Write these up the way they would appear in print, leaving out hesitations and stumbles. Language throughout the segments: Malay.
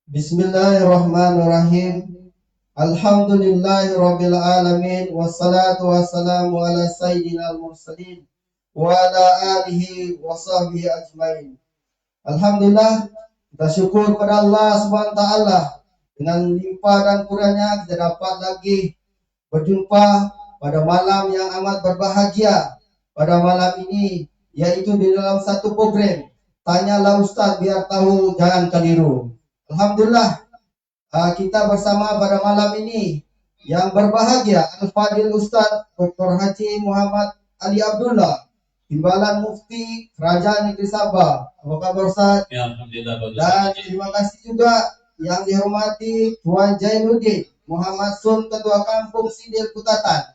Bismillahirrahmanirrahim. Alhamdulillahirabbil alamin wassalatu wassalamu ala sayyidina mursalin wa ala alihi wa sahbihi ajmain. Alhamdulillah, kita syukur pada Allah Subhanahu wa taala dengan limpah dan kurangnya kita dapat lagi berjumpa pada malam yang amat berbahagia pada malam ini, yaitu di dalam satu program Tanyalah Ustaz Biar Tahu Jangan Keliru. Alhamdulillah, kita bersama pada malam ini yang berbahagia Al-Fadil Ustaz Dr. Haji Muhammad Ali Abdullah, Timbalan Mufti Kerajaan Negeri Sabah. Apa kabar Ustaz? Ya, Alhamdulillah bagus. Dan terima kasih juga yang dihormati Tuan Jainuddin Muhammad Sun, Ketua Kampung Sidil Kutatan,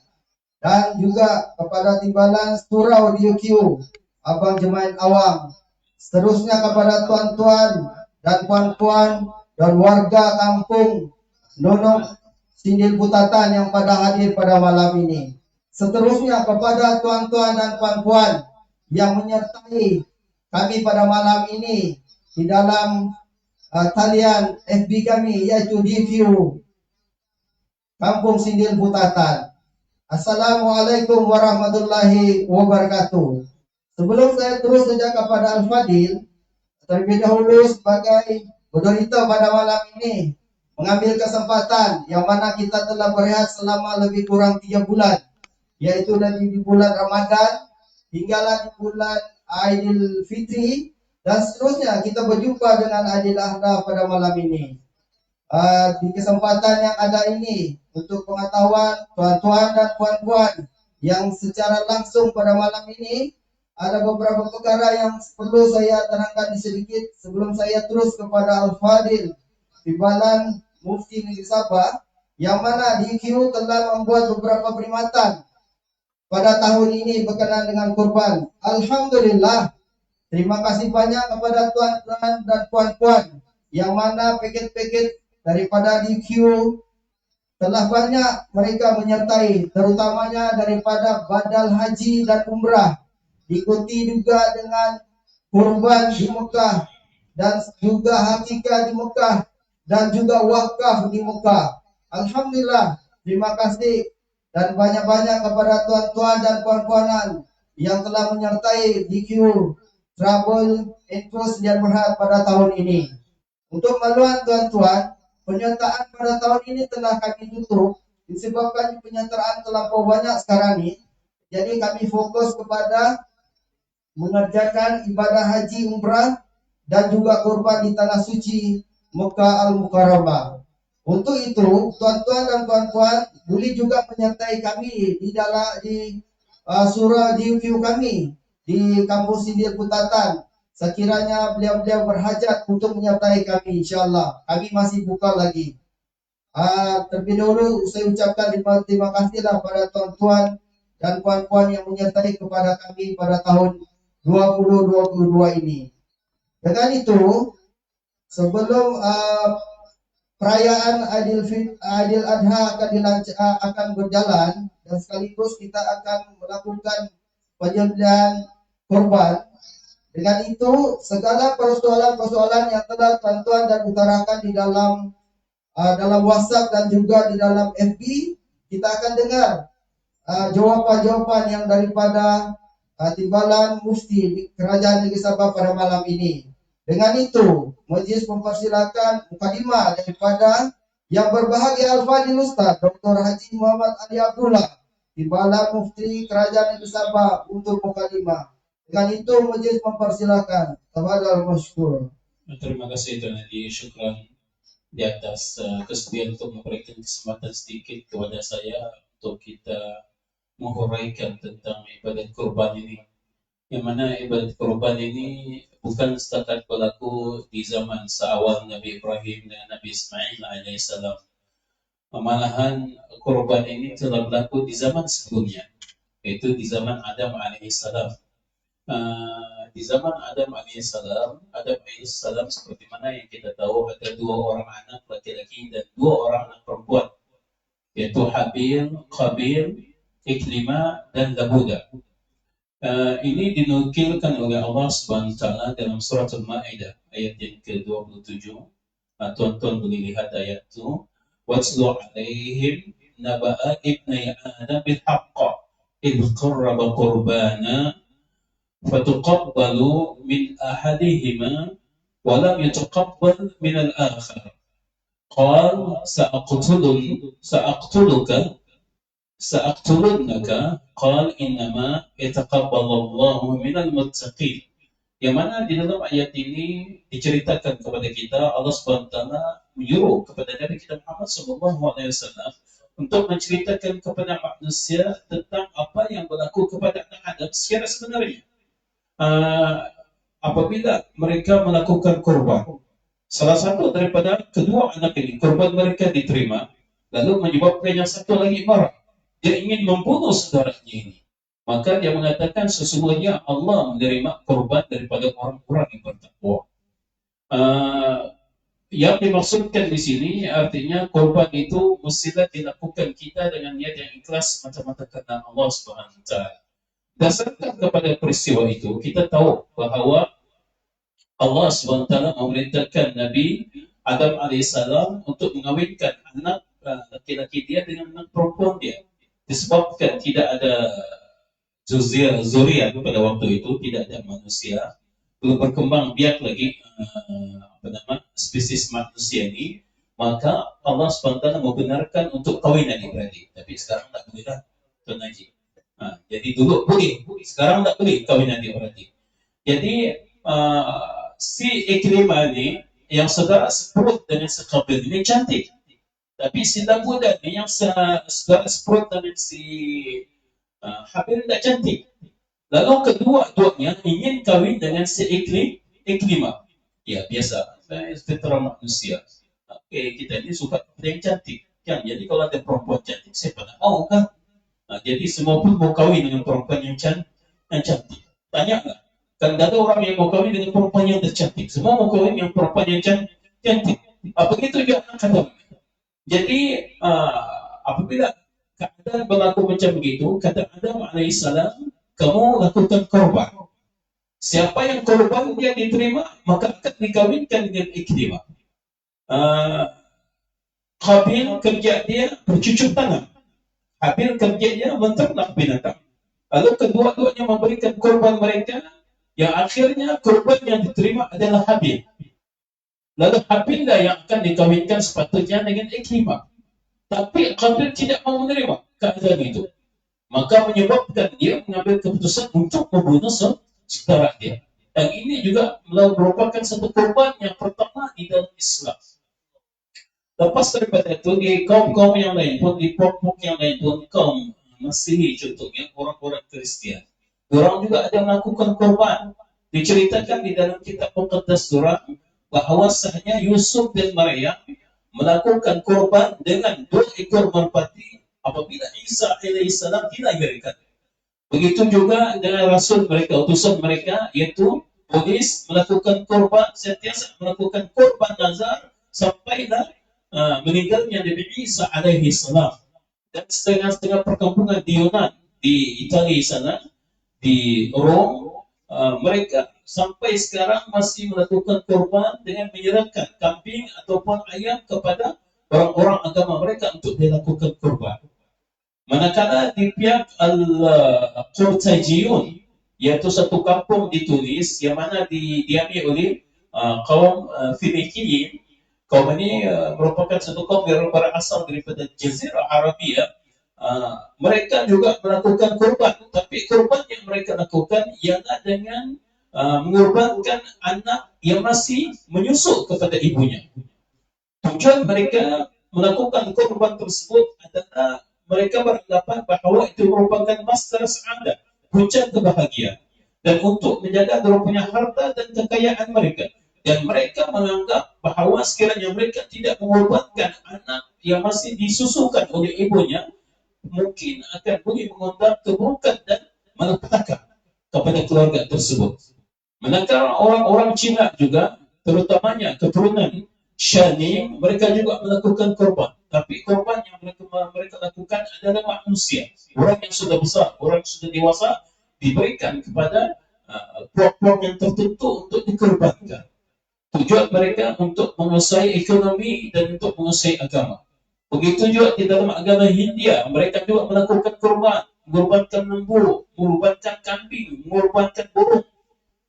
dan juga kepada Timbalan Surau DUQ Abang Jemaat Awam, seterusnya kepada tuan-tuan dan puan-puan dan warga kampung Nonok Sidil Kutatan yang pada hadir pada malam ini. Seterusnya kepada tuan-tuan dan puan-puan yang menyertai kami pada malam ini di dalam talian FB kami, yaitu DView Kampung Sidil Kutatan. Assalamualaikum warahmatullahi wabarakatuh. Sebelum saya terus saja kepada Al-Fadil, terlebih dahulu sebagai moderator pada malam ini mengambil kesempatan yang mana kita telah berehat selama lebih kurang 3 bulan, yaitu dari di bulan Ramadan hinggalah di bulan Aidil Fitri, dan seterusnya kita berjumpa dengan Aidil Adha pada malam ini. Di kesempatan yang ada ini, untuk pengetahuan tuan-tuan dan puan-puan yang secara langsung pada malam ini, ada beberapa perkara yang perlu saya terangkan sedikit sebelum saya terus kepada Al-Fadil Timbalan Mufti Negeri Sabah, yang mana DQ telah membuat beberapa perkhidmatan pada tahun ini berkenaan dengan kurban. Alhamdulillah, terima kasih banyak kepada tuan-tuan dan puan-puan yang mana paket-paket daripada DQ telah banyak mereka menyertai, terutamanya daripada badal haji dan umrah, diikuti juga dengan kurban di Mekah dan juga hakikah di Mekah dan juga wakaf di Mekah. Alhamdulillah, terima kasih dan banyak-banyak kepada tuan-tuan dan puan-puanan yang telah menyertai DQ Travel Tours dan Berhad pada tahun ini. Untuk maluan tuan-tuan, penyertaan pada tahun ini telah kami tutup disebabkan penyertaan terlampau banyak sekarang ini. Jadi kami fokus kepada mengerjakan ibadah haji umrah dan juga kurban di tanah suci Mekah Al-Mukarramah. Untuk itu, tuan-tuan dan puan-puan boleh juga menyertai kami di dalam surah di view kami di Kampung Sidil Kutatan. Sekiranya beliau-beliau berhajat untuk menyertai kami, insyaAllah kami masih buka lagi. Terlebih dahulu saya ucapkan terima kasihlah pada tuan-tuan dan puan-puan yang menyertai kepada kami pada tahun 2022 ini. Dengan itu, sebelum perayaan Aidil Adha akan berjalan dan sekaligus kita akan melakukan penyembelihan korban. Dengan itu, segala persoalan-persoalan yang telah tuan-tuan dan utarakan di dalam WhatsApp dan juga di dalam FB, kita akan dengar jawapan-jawapan yang daripada Timbalan Mufti Kerajaan Negeri Sabah pada malam ini. Dengan itu, majlis mempersilakan mukadimah daripada yang berbahagia Al-Fadil Ustaz Dr. Haji Muhammad Ali Abdullah, Timbalan Mufti Kerajaan Negeri Sabah untuk mukadimah. Dengan itu, majlis mempersilakan. Tafadhal masykur. Terima kasih Tuan Haji, syukran di atas kesediaan untuk memberikan kesempatan sedikit kepada saya untuk kita menghuraikan tentang ibadat kurban ini. Yang mana ibadat kurban ini bukan setakat berlaku di zaman seawal Nabi Ibrahim dan Nabi Ismail alaihissalam. Malahan kurban ini telah berlaku di zaman sebelumnya, yaitu di zaman Adam alaihissalam. Di zaman Adam alaihissalam seperti mana yang kita tahu ada 2 orang anak laki-laki dan 2 orang anak perempuan, yaitu Habil, Qabil, Iklimah dan Labuda. Ini dinukilkan oleh Allah Subhanahu wa taala dalam surah Al-Maidah ayat yang ke-27. Tuan-tuan boleh lihat ayat tu. Watslu alaihim naba'a ibnai Adam bil haqqa idh qarraba qurbana fatuqabbalu min ahadihima wa lam yutaqabbal min al-akhar. Qal sa'aqtulunaka qal innama yataqabbalallahu minal muttaqin. Yang mana di dalam ayat ini diceritakan kepada kita Allah SWT menyuruh kepada Nabi kita Muhammad SAW untuk menceritakan kepada manusia tentang apa yang berlaku kepada anak Adam secara sebenarnya. Apabila mereka melakukan korban, salah satu daripada kedua anak ini, korban mereka diterima, lalu menyebabkan yang satu lagi marah. Dia ingin membunuh saudaranya ini. Maka dia mengatakan sesungguhnya Allah menerima korban daripada orang-orang yang bertakwa. Yang dimaksudkan di sini artinya korban itu mestilah dilakukan kita dengan niat yang ikhlas semata-mata karena Allah Subhanahu Wa Taala. Dasarkan kepada peristiwa itu, kita tahu bahawa Allah Subhanahu Wa Taala memerintahkan Nabi Adam alaihissalam untuk mengawinkan anak laki-laki dia dengan anak perempuan dia. Disebabkan tidak ada zuriat pada waktu itu, tidak ada manusia, belum berkembang biak lagi spesies manusia ini, maka Allah SWT membenarkan untuk kawin adik-beradik. Tapi sekarang tak boleh dah, Tuan Haji. Jadi dulu boleh, sekarang tak boleh kawin adik-beradik. Jadi si Ikrimah ni yang saudara seperut dengan sekabil ini cantik. Tapi si Labudan ni yang saudara seperut dengan si Habil tak cantik. Lalu kedua-duanya ingin kahwin dengan si Ikrimah. Ya biasa, fitrah manusia. Kita ini suka yang cantik. Kan? Jadi kalau ada perempuan cantik, siapa nak mau kan? Jadi semua pun mau kahwin dengan perempuan yang cantik. Tanyalah. Kan ada orang yang mau kahwin dengan perempuan yang tercantik. Semua mau kahwin dengan perempuan yang cantik. Begitu juga kata. Jadi apabila keadaan berlaku macam begitu, kata Adam alaihissalam, kamu lakukan korban. Siapa yang korban dia diterima, maka akan dikawinkan dengan Ikrimah. Habil kerja dia bercucuk tanam. Habil kerja dia menternak binatang. Lalu kedua-duanya memberikan korban mereka, yang akhirnya korban yang diterima adalah Habil. Lalu Habil lah yang akan dikawinkan sepatutnya dengan Ikrimah. Tapi Qabil tidak mau menerima keadaan itu. Maka menyebabkan dia mengambil keputusan untuk membunuh saudara dia. Dan ini juga merupakan satu korban yang pertama di dalam Islam. Lepas daripada itu, di kaum-kaum yang lain pun, di kelompok yang lain pun, kaum Masihi contohnya, orang-orang Kristian. Orang juga ada melakukan korban. Diceritakan di dalam kitab Muqaddas surah bahawasanya Yusuf dan Maryam melakukan korban dengan 2 ekor merpati apabila Isa alaihissalam dilahirkan. Begitu juga dengan rasul mereka, utusan mereka, yaitu polis melakukan korban, sentiasa melakukan korban nazar sampailah meninggalnya Nabi Isa alaihissalam. Dan setengah-setengah perkampungan di Yunan, di Italia sana, di Rom, mereka sampai sekarang masih melakukan korban dengan menyerahkan kambing ataupun ayam kepada orang-orang agama mereka untuk dilakukan korban. Manakala di pihak Al-Qurtajiyun, yaitu satu kampung di Tunis yang mana didiami oleh kaum Finikiyin. Kaum ini merupakan satu kaum yang berasal daripada Jazirah Arabia. Mereka juga melakukan korban, tapi korban yang mereka lakukan ialah dengan mengorbankan anak yang masih menyusu kepada ibunya. Tujuan mereka melakukan korban tersebut adalah mereka beranggapan bahawa itu merupakan masdar sa'adah, punca kebahagiaan, dan untuk menjaga mereka punya harta dan kekayaan mereka. Dan mereka menganggap bahawa sekiranya mereka tidak mengorbankan anak yang masih disusukan oleh ibunya, mungkin akan boleh mengundang keburukan dan malapetaka kepada keluarga tersebut. Manakala orang-orang Cina juga, terutamanya keturunan Shani, mereka juga melakukan korban. Tapi korban yang mereka lakukan adalah manusia. Orang yang sudah besar, orang yang sudah dewasa, diberikan kepada puak-puak yang tertentu untuk dikorbankan. Tujuan mereka untuk menguasai ekonomi dan untuk menguasai agama. Begitu juga di dalam agama Hindia, mereka juga melakukan kurban, mengorbankan lembu, mengorbankan kambing, mengorbankan burung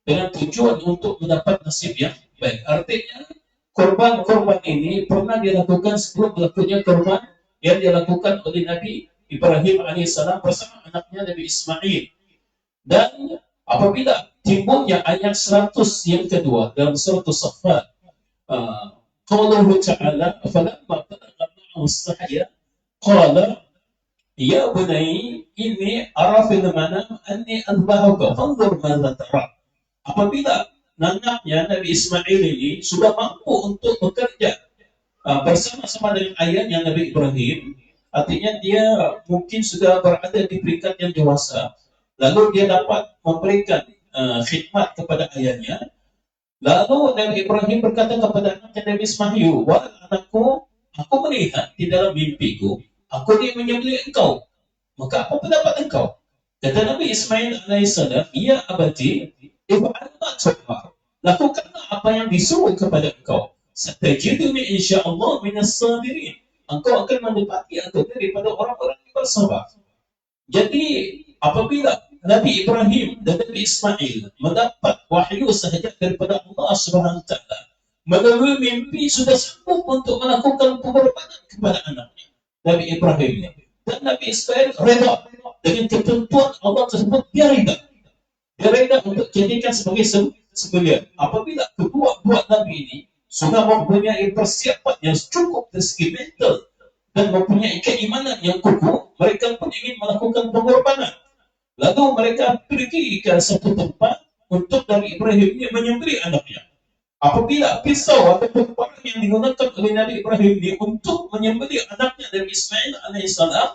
dengan tujuan untuk mendapat nasib yang baik. Artinya, korban-korban ini pernah dilakukan sebelum berlakunya korban yang dilakukan oleh Nabi Ibrahim alaihissalam bersama anaknya Nabi Ismail. Dan apabila timbulnya ayat 100 yang kedua dalam surat As-Saffat, qawluhu ta'ala falamma balagha ma'ahu as-sa'ya qala ya bunayya inni ara fil manam anni adbahuka fanzur madza tara. Apabila anaknya Nabi Ismail ini sudah mampu untuk bekerja bersama-sama dengan ayahnya Nabi Ibrahim, artinya dia mungkin sudah berada di peringkat yang dewasa, lalu dia dapat memberikan khidmat kepada ayahnya. Lalu Nabi Ibrahim berkata kepada anaknya Nabi Ismail, wahai anakku, aku melihat di dalam mimpiku, aku ingin menyembelih engkau. Maka apa pendapat engkau? Kata Nabi Ismail alaihissalam, ya abadi, if'al ma tu'mar. Lakukanlah apa yang disuruh kepada engkau. Satajiduni insyaallah minas sabirin. Engkau akan mendapati aku daripada orang-orang yang bersabar. Jadi apabila Nabi Ibrahim dan Nabi Ismail mendapat wahyu sahaja daripada Allah Subhanahu wa taala melalui mimpi, sudah sanggup untuk melakukan pengorbanan kepada anaknya Nabi Ibrahim dan Nabi Ismail reda dengan ketentuan Allah tersebut. Dia reda untuk jadikan sebagai sembelihan. Apabila kedua buah Nabi ini sudah mempunyai persiapan yang cukup dari segi mental dan mempunyai keimanan yang kukuh, mereka pun ingin melakukan pengorbanan. Lalu mereka pergi ke satu tempat untuk Nabi Ibrahim ini menyembelih anaknya. Apabila pisau atau parang yang digunakan oleh Nabi Ibrahim ini untuk menyembelih anaknya Nabi Ismail alaihissalam,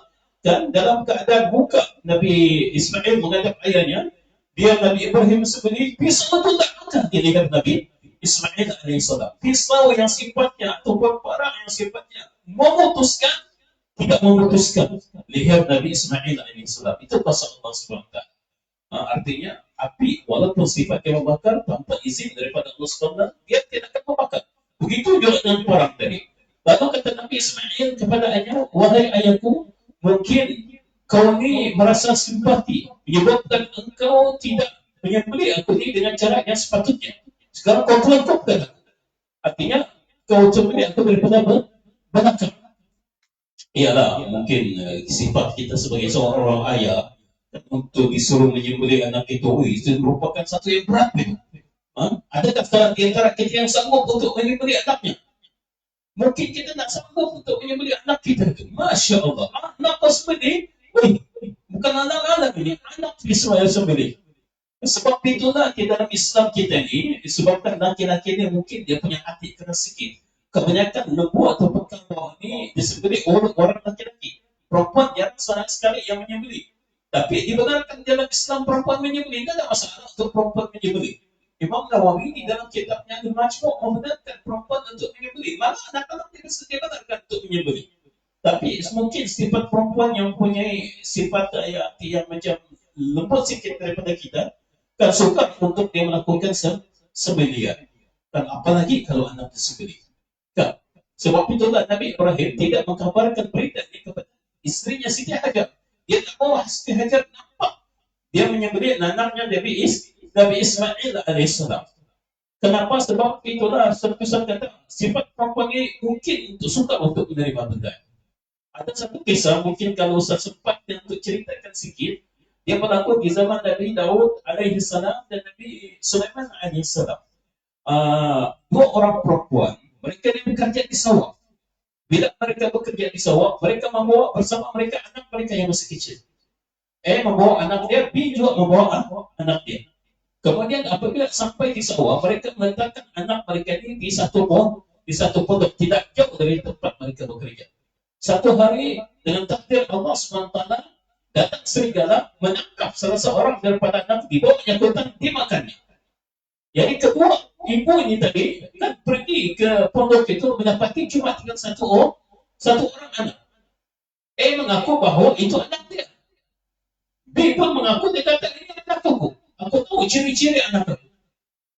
dan dalam keadaan muka Nabi Ismail menghadap ayahnya, dia Nabi Ibrahim sembelih, pisau itu tak akan dilihat Nabi Ismail alaihissalam. Pisau yang sifatnya atau parang yang sifatnya memutuskan, tidak memutuskan leher Nabi Ismail alaihissalam. Itu pasal Allah SWT. Artinya api walaupun sifatnya membakar tanpa izin daripada Allah SWT, dia tidak akan membakar. Begitu juga dengan parang tadi. Lalu kata Nabi Ismail kepada ayahnya, wahai ayahku, mungkin kau ni merasa simpati menyebabkan engkau tidak menyembelih aku ni dengan cara yang sepatutnya. Sekarang kau kelompokkan. Artinya kau sembelih aku daripada belakang. Iyalah, mungkin sifat kita sebagai seorang ayah untuk disuruh menyembelih anak itu merupakan satu yang berat. Adakah sekarang di antara kita yang sanggup untuk menyembelih anaknya? Mungkin kita tak sanggup untuk menyembelih anak kita itu. Masya Allah, anak kau sembelih, bukan anak-anak ini, anak Israel sembelih. Sebab itulah di dalam Islam kita ini, disebabkan laki-laki ini mungkin dia punya hati keras sikit. Kebanyakan lembu atau kerbau ini disembelih oleh orang laki-laki. Perempuan jarang sangat sekali yang menyembelih. Tapi dibenarkan dalam Islam perempuan menyembelih, tidak ada masalah untuk perempuan menyembelih. Imam Nawawi di dalam kitabnya Al-Majmu' membenarkan perempuan untuk menyembelih. Malah anak-anak tidak sedia benarkan untuk menyembelih. Tapi mungkin sifat perempuan yang punya sifat yang macam lembut sikit daripada kita, kan suka untuk dia melakukan sembelihan. Dan apalagi kalau anak tersembelih. Kan? Sebab itulah Nabi Ibrahim tidak mengkabarkan berita ini kepada istrinya Siti Hajar. Dia tak mau Siti Hajar nampak dia menyembelih anaknya Nabi Ismail alaihissalam. Kenapa? Sebab itulah Rasul kata sifat perempuan ini mungkin untuk suka untuk menerima benda. Ada satu kisah mungkin kalau saya sempat untuk ceritakan sikit. Dia berlaku di zaman Nabi Daud alaihissalam dan Nabi Sulaiman alaihissalam. Dua orang perempuan, mereka yang bekerja di sawah. Bila mereka bekerja di sawah, mereka membawa bersama mereka anak mereka yang masih kecil. Membawa anak dia, B juga membawa anak dia. Kemudian apabila sampai di sawah, mereka meletakkan anak mereka ini di satu pondok tidak jauh dari tempat mereka bekerja. Satu hari dengan takdir Allah SWT, datang serigala menangkap salah seorang daripada anak, dibawanya ke hutan, dimakannya. Jadi kedua ibu ini tadi kan pergi ke pondok itu mendapati cuma tinggal satu orang anak. Mengaku bahwa itu anak dia. B pun mengaku, dia kata ini anak aku. Aku tahu ciri-ciri anak aku.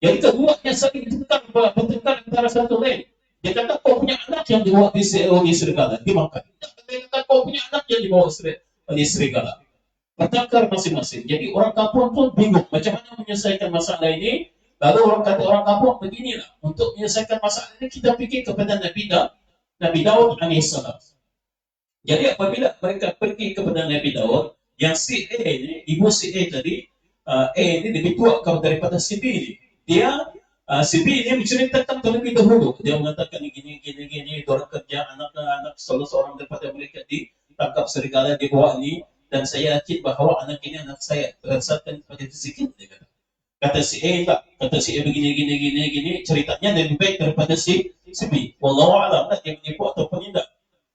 Jadi keduanya saling bertengkar antara satu lain. Dia kata kau punya anak yang dibawa di serigala, dimakan. Dia kata kau punya anak yang dibawa di serigala. Bertengkar masing-masing. Jadi orang kampung pun bingung macam mana menyelesaikan masalah ini. Lalu orang kampung beginilah, untuk menyelesaikan masalah ini kita pergi kepada Nabi Daud alaihissalam. Jadi apabila mereka pergi kepada Nabi Daud, yang si A ini, ibu si A tadi, A ini lebih tua daripada si B ini. Si B ini menceritakan terlebih dahulu. Dia mengatakan gini, orang kerja anak-anak salah seorang daripada mereka ditangkap serigala dibawa ini, dan saya yakin bahawa anak ini anak saya berdasarkan pada fisiknya. Kata si A tak, kata si A begini, ceritanya lebih baik daripada si B. Wallahu a'lam, dia menipu ataupun tidak.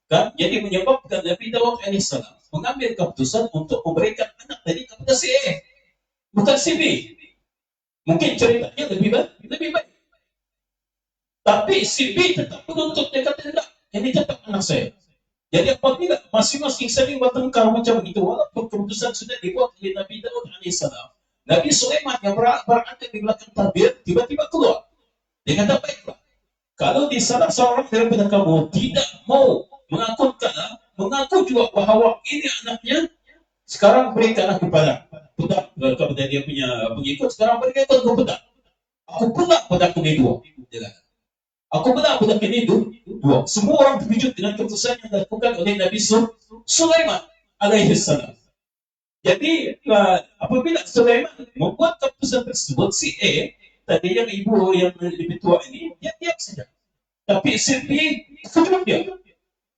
Kan? Jadi menyebabkan Nabi Daud alaihissalam mengambil keputusan untuk memberikan anak tadi kepada si A, bukan si B. Mungkin ceritanya lebih baik. Tapi si B tetap menuntut, dia kata tidak, ini tetap anak saya. Jadi apabila masing-masing saling bertengkar macam itu, walaupun keputusan sudah dibuat oleh Nabi Daud alaihissalam, Nabi Sulaiman yang berada di belakang tabir tiba-tiba keluar. Dia kata baiklah, kalau di salah seorang daripada kamu tidak mau mengaku juga bahawa ini anaknya, sekarang berikanlah kepada dia punya pengikut, sekarang berikan ke pedang. Aku pedang pedang ini dua. Aku pedang pedang ini dua. Semua orang terkejut dengan keputusan yang dilakukan oleh Nabi Sulaiman alaihissalam. Jadi apabila Sulaiman membuat keputusan tersebut, si A tadi yang ibu yang lebih tua ini, dia diam saja. Tapi si B kejut dia,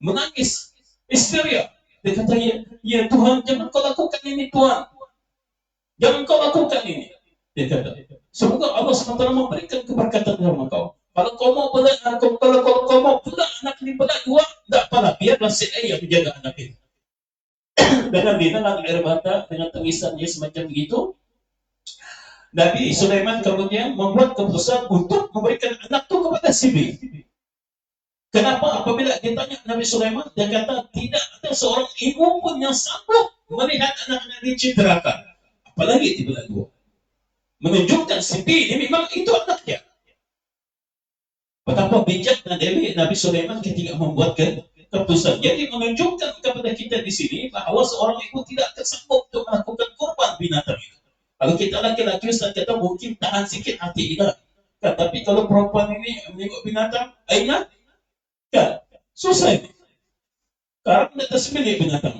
menangis, histeria. Dia kata, ya Tuhan, jangan kau lakukan ini Tuhan. Jangan kau lakukan ini. Dia kata, semoga Allah SWT memberikan keberkatan dalam kau. Kalau kau mau belah anak ini belah dua, tidak apalah, biarlah si A yang menjaga anak ini. Dengan ditelan air mata, dengan tangisannya semacam begitu, Nabi Sulaiman kemudian membuat keputusan untuk memberikan anak itu kepada si B. Kenapa? Apabila ditanya Nabi Sulaiman, dia kata tidak ada seorang ibu pun yang sanggup melihat anak-anak dicederakan, apalagi dibelah dua. Menunjukkan si B ini memang itu anaknya. Betapa bijaknya Nabi Sulaiman ketika membuat keputusan. Jadi menunjukkan kepada kita di sini bahawa seorang ibu tidak akan sanggup untuk melakukan korban binatang itu. Kalau kita laki-laki, Ustaz kata mungkin tahan sikit hati kita. Tapi kalau perempuan ini menengok binatang, aina, kan susah ini. Karena tidak tersembunyi binatang.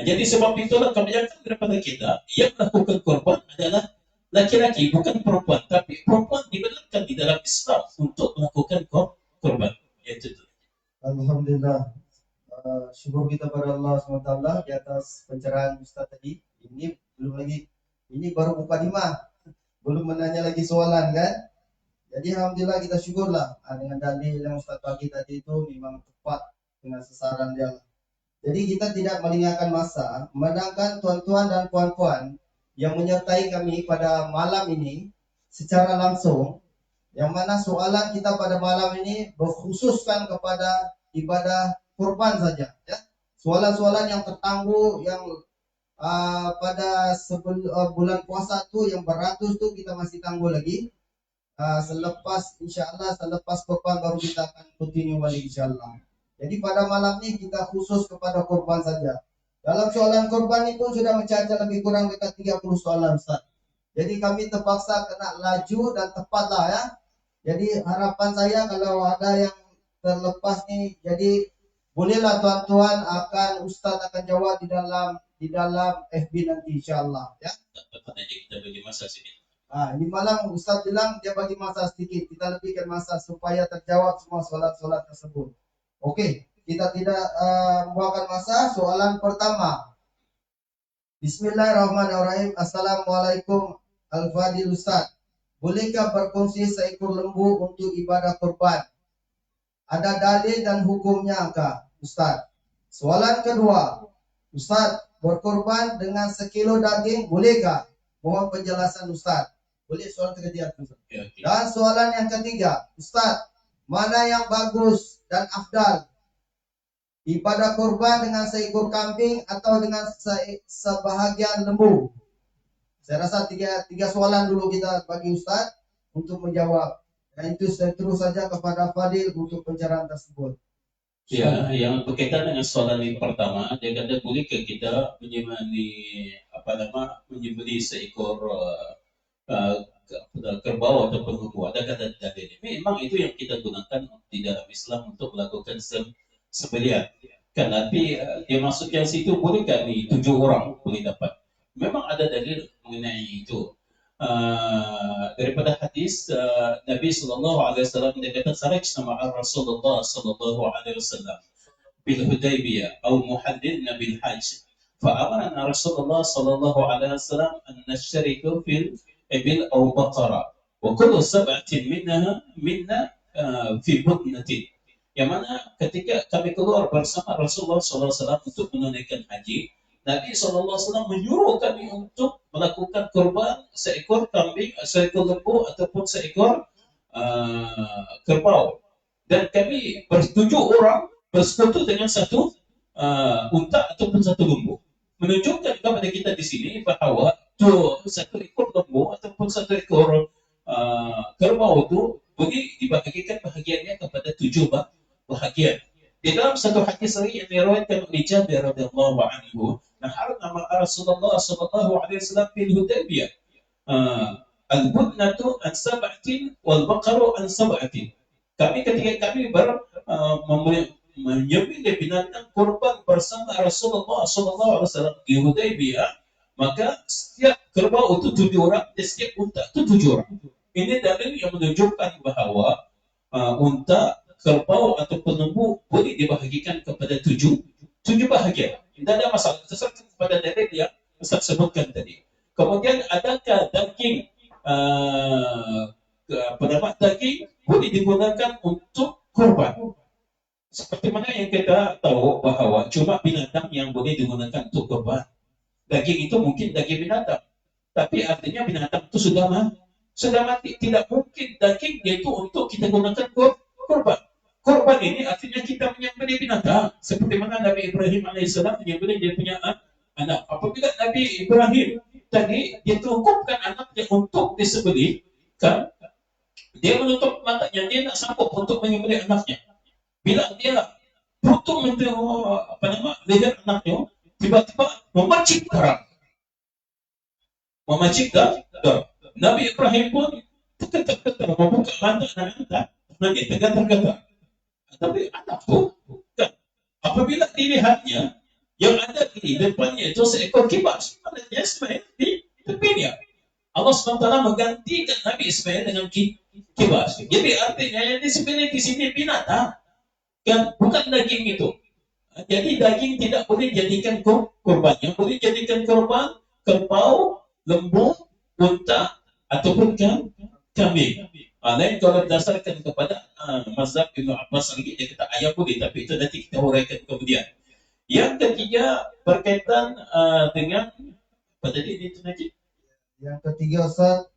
Jadi sebab itulah kebanyakan daripada kita yang melakukan korban adalah laki-laki, bukan perempuan. Tapi perempuan dibenarkan di dalam Islam untuk melakukan korban. Itu. Alhamdulillah. Syukur kita pada Allah SWT di atas pencerahan Ustaz tadi. Ini belum lagi, ini baru mukadimah, belum menanya lagi soalan kan. Jadi alhamdulillah kita syukurlah dengan dalil yang Ustaz bagi tadi itu memang tepat dengan sasaran dia. Jadi kita tidak melingkarkan masa, sedangkan tuan-tuan dan puan-puan yang menyertai kami pada malam ini secara langsung, yang mana soalan kita pada malam ini berkhususkan kepada ibadah kurban saja, ya. Soalan-soalan yang tertangguh yang pada bulan puasa tu yang beratus tu kita masih tangguh lagi. Selepas insyaallah selepas kurban baru kita akan continue balik insyaallah. Jadi pada malam ini kita khusus kepada kurban saja. Dalam soalan kurban itu sudah mencapai lebih kurang dekat 30 soalan Ustaz. Jadi kami terpaksa kena laju dan tepatlah ya. Jadi harapan saya kalau ada yang terlepas nih, jadi bolehlah tuan-tuan Ustaz akan jawab di dalam FB nanti insyaallah ya. Dapat aja kita bagi masa sedikit. Ini malam Ustaz bilang dia bagi masa sedikit, kita lebihkan masa supaya terjawab semua soalan-soalan tersebut. Oke, kita tidak membuangkan masa. Soalan pertama. Bismillahirrahmanirrahim. Assalamualaikum Al-Fadil Ustaz. Bolehkah berkongsi seekor lembu untuk ibadah kurban? Ada dalil dan hukumnya kah, Ustaz? Soalan kedua. Ustaz, berkorban dengan sekilo daging bolehkah? Mohon penjelasan Ustaz. Boleh soalan ketiga, Ustaz. Dan soalan yang ketiga, Ustaz, mana yang bagus dan afdal? Ibadah kurban dengan seekor kambing atau dengan sebahagian lembu? Saya rasa tiga soalan dulu kita bagi Ustaz. untuk menjawab. Dan itu saya terus saja kepada Fadil untuk pencerahan tersebut. Ya, yang berkaitan dengan soalan yang pertama, dia kata bolehkah kita menyembeli seekor kerbau ataupun lembu? Ada kata dalil. Memang itu yang kita gunakan di dalam Islam untuk melakukan sembelihan. Kan tapi dia maksudnya situ bolehkah ni 7 orang boleh dapat? Memang ada dalil mengenai itu. Daripada hadis Nabi sallallahu alaihi wasallam dia kata kharajna ma'a Rasulullah sallallahu alaihi wasallam bil Hudaybiyah atau muhaddidna bil hajj فأمرنا رسول الله صلى الله عليه وسلم أن نشترك في الإبل أو بقرة وكل سبعة منا في بطنة. Yang mana ketika kami keluar bersama Rasulullah SAW untuk menunaikan haji, Nabi SAW menyuruh kami untuk melakukan kurban seekor kambing, seekor lembu ataupun seekor kerbau. Dan kami bertujuh orang bersekutu dengan satu unta ataupun satu lembu. Menunjukkan kepada kita di sini bahawa satu ekor lembu ataupun satu ekor kerbau itu boleh dibahagikan bahagiannya kepada 7 bahagian. Di dalam satu hadis sahih yang diriwayatkan oleh Jabir radhiyallahu anhu, nama Rasulullah sallallahu alaihi wasallam bil Hudaybiyah. Al-budnatu an sab'atin wal baqaru an sab'atin. Ketika kami menyembelih binatang kurban bersama Rasulullah SAW di Hudaybiyah, maka setiap kerbau itu 7 orang dan setiap unta itu 7 orang. Ini dalil yang menunjukkan bahawa unta, kerbau ataupun lembu boleh dibahagikan kepada 7 bahagian. Tidak ada masalah sesuai kepada dalil yang Ustaz sebutkan tadi. Kemudian adakah daging daging boleh digunakan untuk kurban? Seperti mana yang kita tahu bahawa cuma binatang yang boleh digunakan untuk kurban. Daging itu mungkin daging binatang, tapi artinya binatang itu sudah mati. Tidak mungkin daging itu untuk kita gunakan kurban. Kurban ini artinya kita menyembelih binatang, seperti mana Nabi Ibrahim alaihissalam menyembelih dia punya anak. Apabila Nabi Ibrahim tadi dia cukupkan anaknya untuk disembelih, kan? Dia menutup matanya, dia tak sanggup untuk menyembelih anaknya. Bila dia potong leher anaknya, tiba-tiba memacik darah. Nabi Ibrahim pun tergetar-getar membuka mata anak, nanti tergetar-getar. Tapi anak tu, kan? Apabila dilihatnya, yang ada di depannya itu seekor kibas, maknanya Ismail di tepinya. Allah SWT menggantikan Nabi Ismail dengan kibas. Jadi artinya yang disembelih di sini binatang, kan? Bukan daging itu. Jadi daging tidak boleh jadikan kurban. Yang boleh jadikan kurban kerbau, lembu, unta ataupun kambing. Lain kalau berdasarkan kepada mazhab Ibnu Abbas lagi, dia kata ayam boleh, tapi itu nanti kita huraikan kemudian. Yang ketiga berkaitan dengan apa tadi itu nanti? Yang ketiga Ustaz,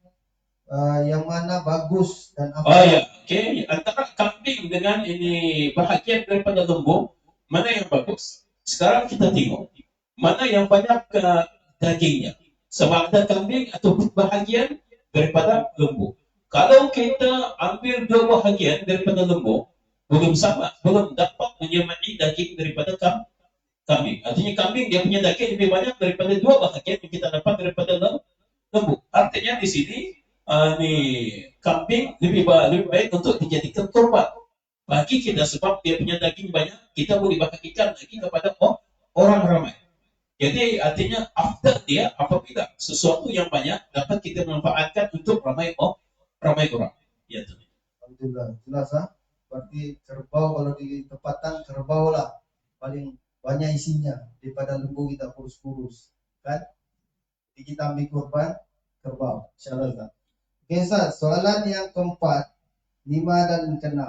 yang mana bagus dan apa? Oh ya, okey. Antara kambing dengan ini bahagian daripada lembu, mana yang bagus? Sekarang kita tengok mana yang banyak dagingnya. Sama ada kambing atau bahagian daripada lembu. Kalau kita ambil 2 bahagian daripada lembu, belum dapat menyamai daging daripada kambing. Artinya kambing dia punya daging lebih banyak daripada 2 bahagian yang kita dapat daripada lembu. Artinya di sini kambing lebih baik untuk dijadikan kurban bagi kita, sebab dia punya daging banyak, kita boleh bahagikan lagi kepada orang ramai. Jadi artinya afdal dia apabila sesuatu yang banyak dapat kita manfaatkan untuk ramai orang. Ya tu. Alhamdulillah, jelas Berarti kerbau kalau di tempatan kerbau lah paling banyak isinya daripada lembu kita kurus-kurus, kan? Jadi kita ambil kurban kerbau, insyaallah. Oke, Ustaz, soalan yang keempat, 5 dan ke-6.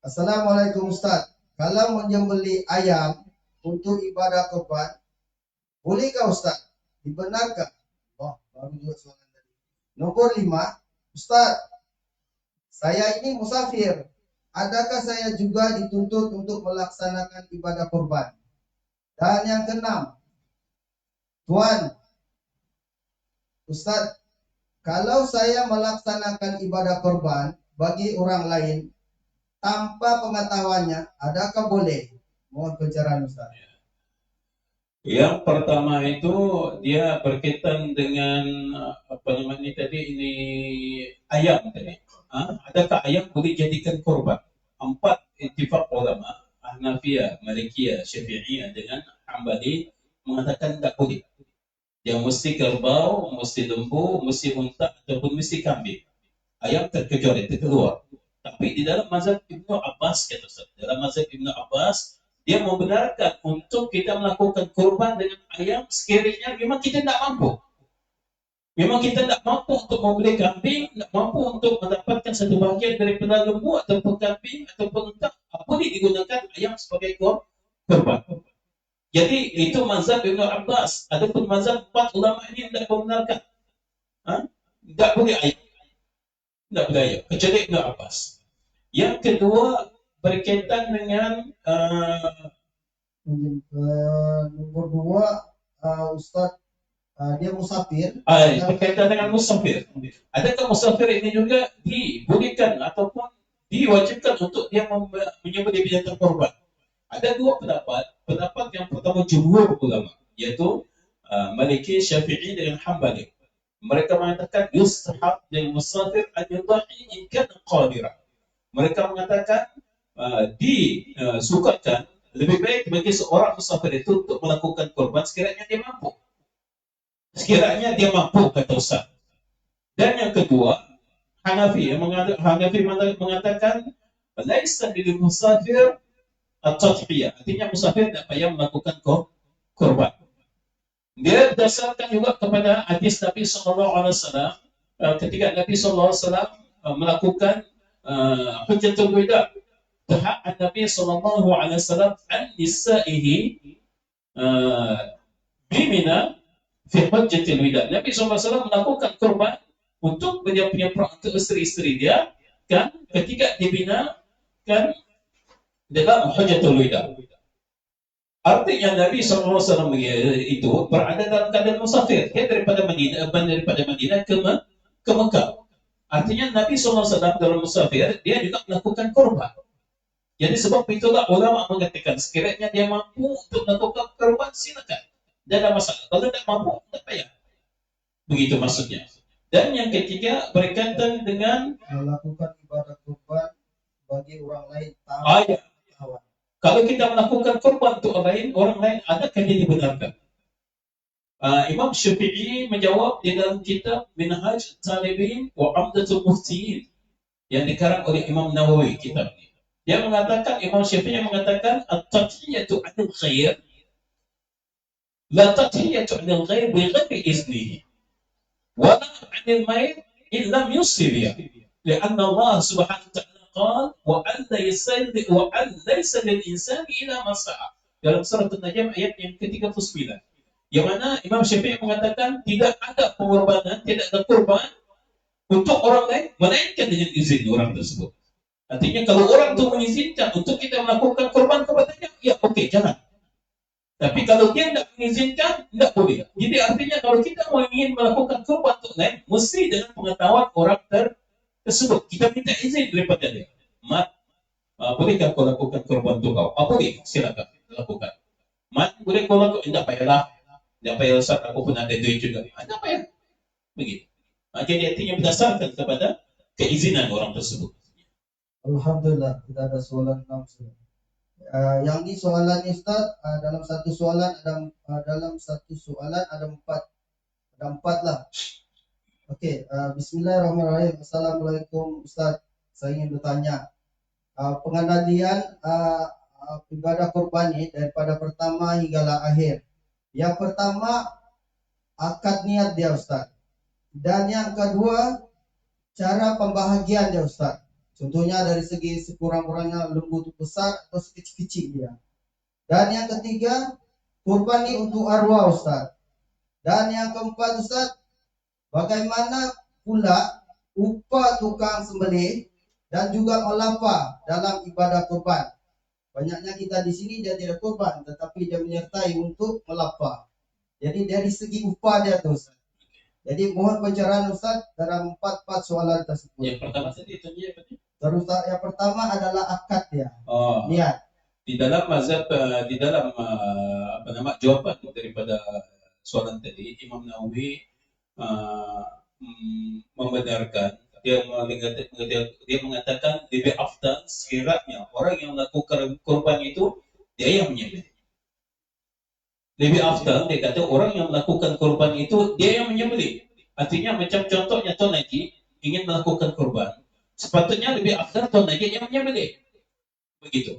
Assalamualaikum Ustaz. Kalau menyembelih ayam untuk ibadah kurban, bolehkah Ustaz? Dibenarkan? Baru juga soalan tadi. Nomor 5, Ustaz, saya ini musafir. Adakah saya juga dituntut untuk melaksanakan ibadah kurban? Dan yang ke-6, Tuan, Ustaz, Kalau saya melaksanakan ibadah kurban bagi orang lain tanpa pengetahuannya, adakah boleh? Mohon pencerahan Ustaz. Yang pertama itu dia berkaitan dengan apa namanya tadi ini ayam tadi. Adakah ayam boleh jadikan korban? 4 ittifaq ulama, Hanafiyah, Malikiyah, Syafi'iyah dengan Hambali mengatakan tak boleh. Yang mesti kerbau, mesti lembu, mesti unta ataupun mesti kambing. Ayam terkecuali, terkeluar. Tapi di dalam mazhab Ibnu Abbas, kata Ustaz, dalam mazhab Ibnu Abbas, dia membenarkan untuk kita melakukan kurban dengan ayam sekiranya memang kita tidak mampu. Memang kita tidak mampu untuk membeli kambing, tidak mampu untuk mendapatkan satu bahagian daripada lembu ataupun kambing ataupun unta, boleh digunakan ayam sebagai kurban. Jadi itu mazhab Ibnu Abbas. Adapun mazhab 4 ulama ini tidak membenarkan. Tidak boleh ayam. Tidak boleh ayam. Kecuali Ibnu Abbas. Yang kedua berkaitan dengan nomor 2, Ustaz, dia musafir. Berkaitan dengan musafir. Adakah musafir ini juga dibolehkan ataupun diwajibkan untuk dia menyembelih binatang korban? Ada dua pendapat. Pendapat yang pertama jumhur ulama, yaitu Maliki, Syafi'i dengan Hambali. Mereka mengatakan yustahab lil musafir an yudhi in kana qadira. Mereka mengatakan disukakan lebih baik bagi seorang musafir itu untuk melakukan korban sekiranya dia mampu. Sekiranya dia mampu, kata Ustaz. Dan yang kedua, Hanafi mengatakan laisa lil musafir at-tadhiyah. Artinya musafir tidak payah melakukan korban. Dia berdasarkan juga kepada hadis Nabi sallallahu alaihi wasallam ketika Nabi sallallahu alaihi wasallam melakukan hujjatul wida. Hak Nabi sallallahu alaihi wasallam an nisaihi bimina fi hujjatul wida. Nabi sallallahu alaihi wasallam melakukan korban untuk dia punya isteri-isteri dia kan ketika dibina kan dalam hujjatul wida. Artinya Nabi SAW itu berada dalam keadaan musafir. Dia daripada Madinah ke Mekah. Artinya Nabi SAW dalam musafir, dia juga melakukan korban. Jadi sebab itulah ulama mengatakan sekiranya dia mampu untuk melakukan korban, silakan. Tidak ada masalah. Kalau tidak mampu, tidak payah. Begitu maksudnya. Dan yang ketiga berkaitan dengan melakukan ibadah kurban bagi orang lain tanpa kalau kita melakukan korban untuk orang lain adakah dia dibenarkan? Imam Syafi'i menjawab di dalam kitab Minhaj Talibin wa Amdatul Muftiyin yang dikarang oleh Imam Nawawi kitab ini. Dia mengatakan, Imam Syafi'i mengatakan at-tadhiyatu 'anil ghair la tadhiyatu 'anil ghair bi ghairi iznihi wa la 'anil mayt illa yusriya. Lianna Allah Subhanahu wa ta'ala قال وأن ليس للإنسان إلا ما سعى. Dalam surah An-Najm ayat yang ke-39. Yang mana Imam Syafi'i mengatakan tidak ada pengorbanan, tidak ada korban untuk orang lain melainkan dengan izin orang tersebut. Artinya kalau orang itu mengizinkan untuk kita melakukan korban kepadanya, ya oke, jangan. Tapi kalau dia tidak mengizinkan, tidak boleh. Jadi artinya kalau kita mau ingin melakukan korban untuk lain, mesti dengan pengetahuan orang tersebut. Kita minta izin daripada dia. Mat, bolehkah kau lakukan korban untuk kau? Boleh, silakan lakukan. Mat, boleh kau lakukan? Tidak payahlah. Tidak payah Ustaz, aku pun ada duit juga. Tidak payah. Begitu. Jadi artinya berdasarkan kepada keizinan orang tersebut. Alhamdulillah, kita ada soalan 6. Yang di soalan Ustaz, dalam satu soalan ada 4 lah. Okey, bismillahirrahmanirrahim. Assalamualaikum Ustaz. Saya ingin bertanya, pengendalian ibadah kurban ini daripada pertama hinggalah akhir. Yang pertama, akad niat dia Ustaz. Dan yang kedua, cara pembahagian dia Ustaz. Contohnya dari segi sekurang-kurangnya lembu itu besar atau sekecil-kecil dia. Dan yang ketiga, kurban ini untuk arwah Ustaz. Dan yang keempat Ustaz, bagaimana pula upah tukang sembelih dan juga melapa dalam ibadah kurban. Banyaknya kita di sini dia tidak kurban, tetapi dia menyertai untuk melapa. Jadi dari segi upah dia tu Ustaz. Jadi mohon pencerahan Ustaz dalam empat soalan tersebut. Yang pertama tadi itu apa? Terus yang pertama adalah akad ya. Oh, Niat. di dalam mazhab di dalam apa nama jawaban daripada soalan tadi, Imam Nawawi membenarkan dia mengatakan lebih afdal sekiranya orang yang melakukan kurban itu dia yang menyembelih. Lebih afdal dia kata orang yang melakukan kurban itu dia yang menyembelih. Artinya macam contohnya tuan haji ingin melakukan kurban, sepatutnya lebih afdal tuan haji yang menyembelih. Begitu.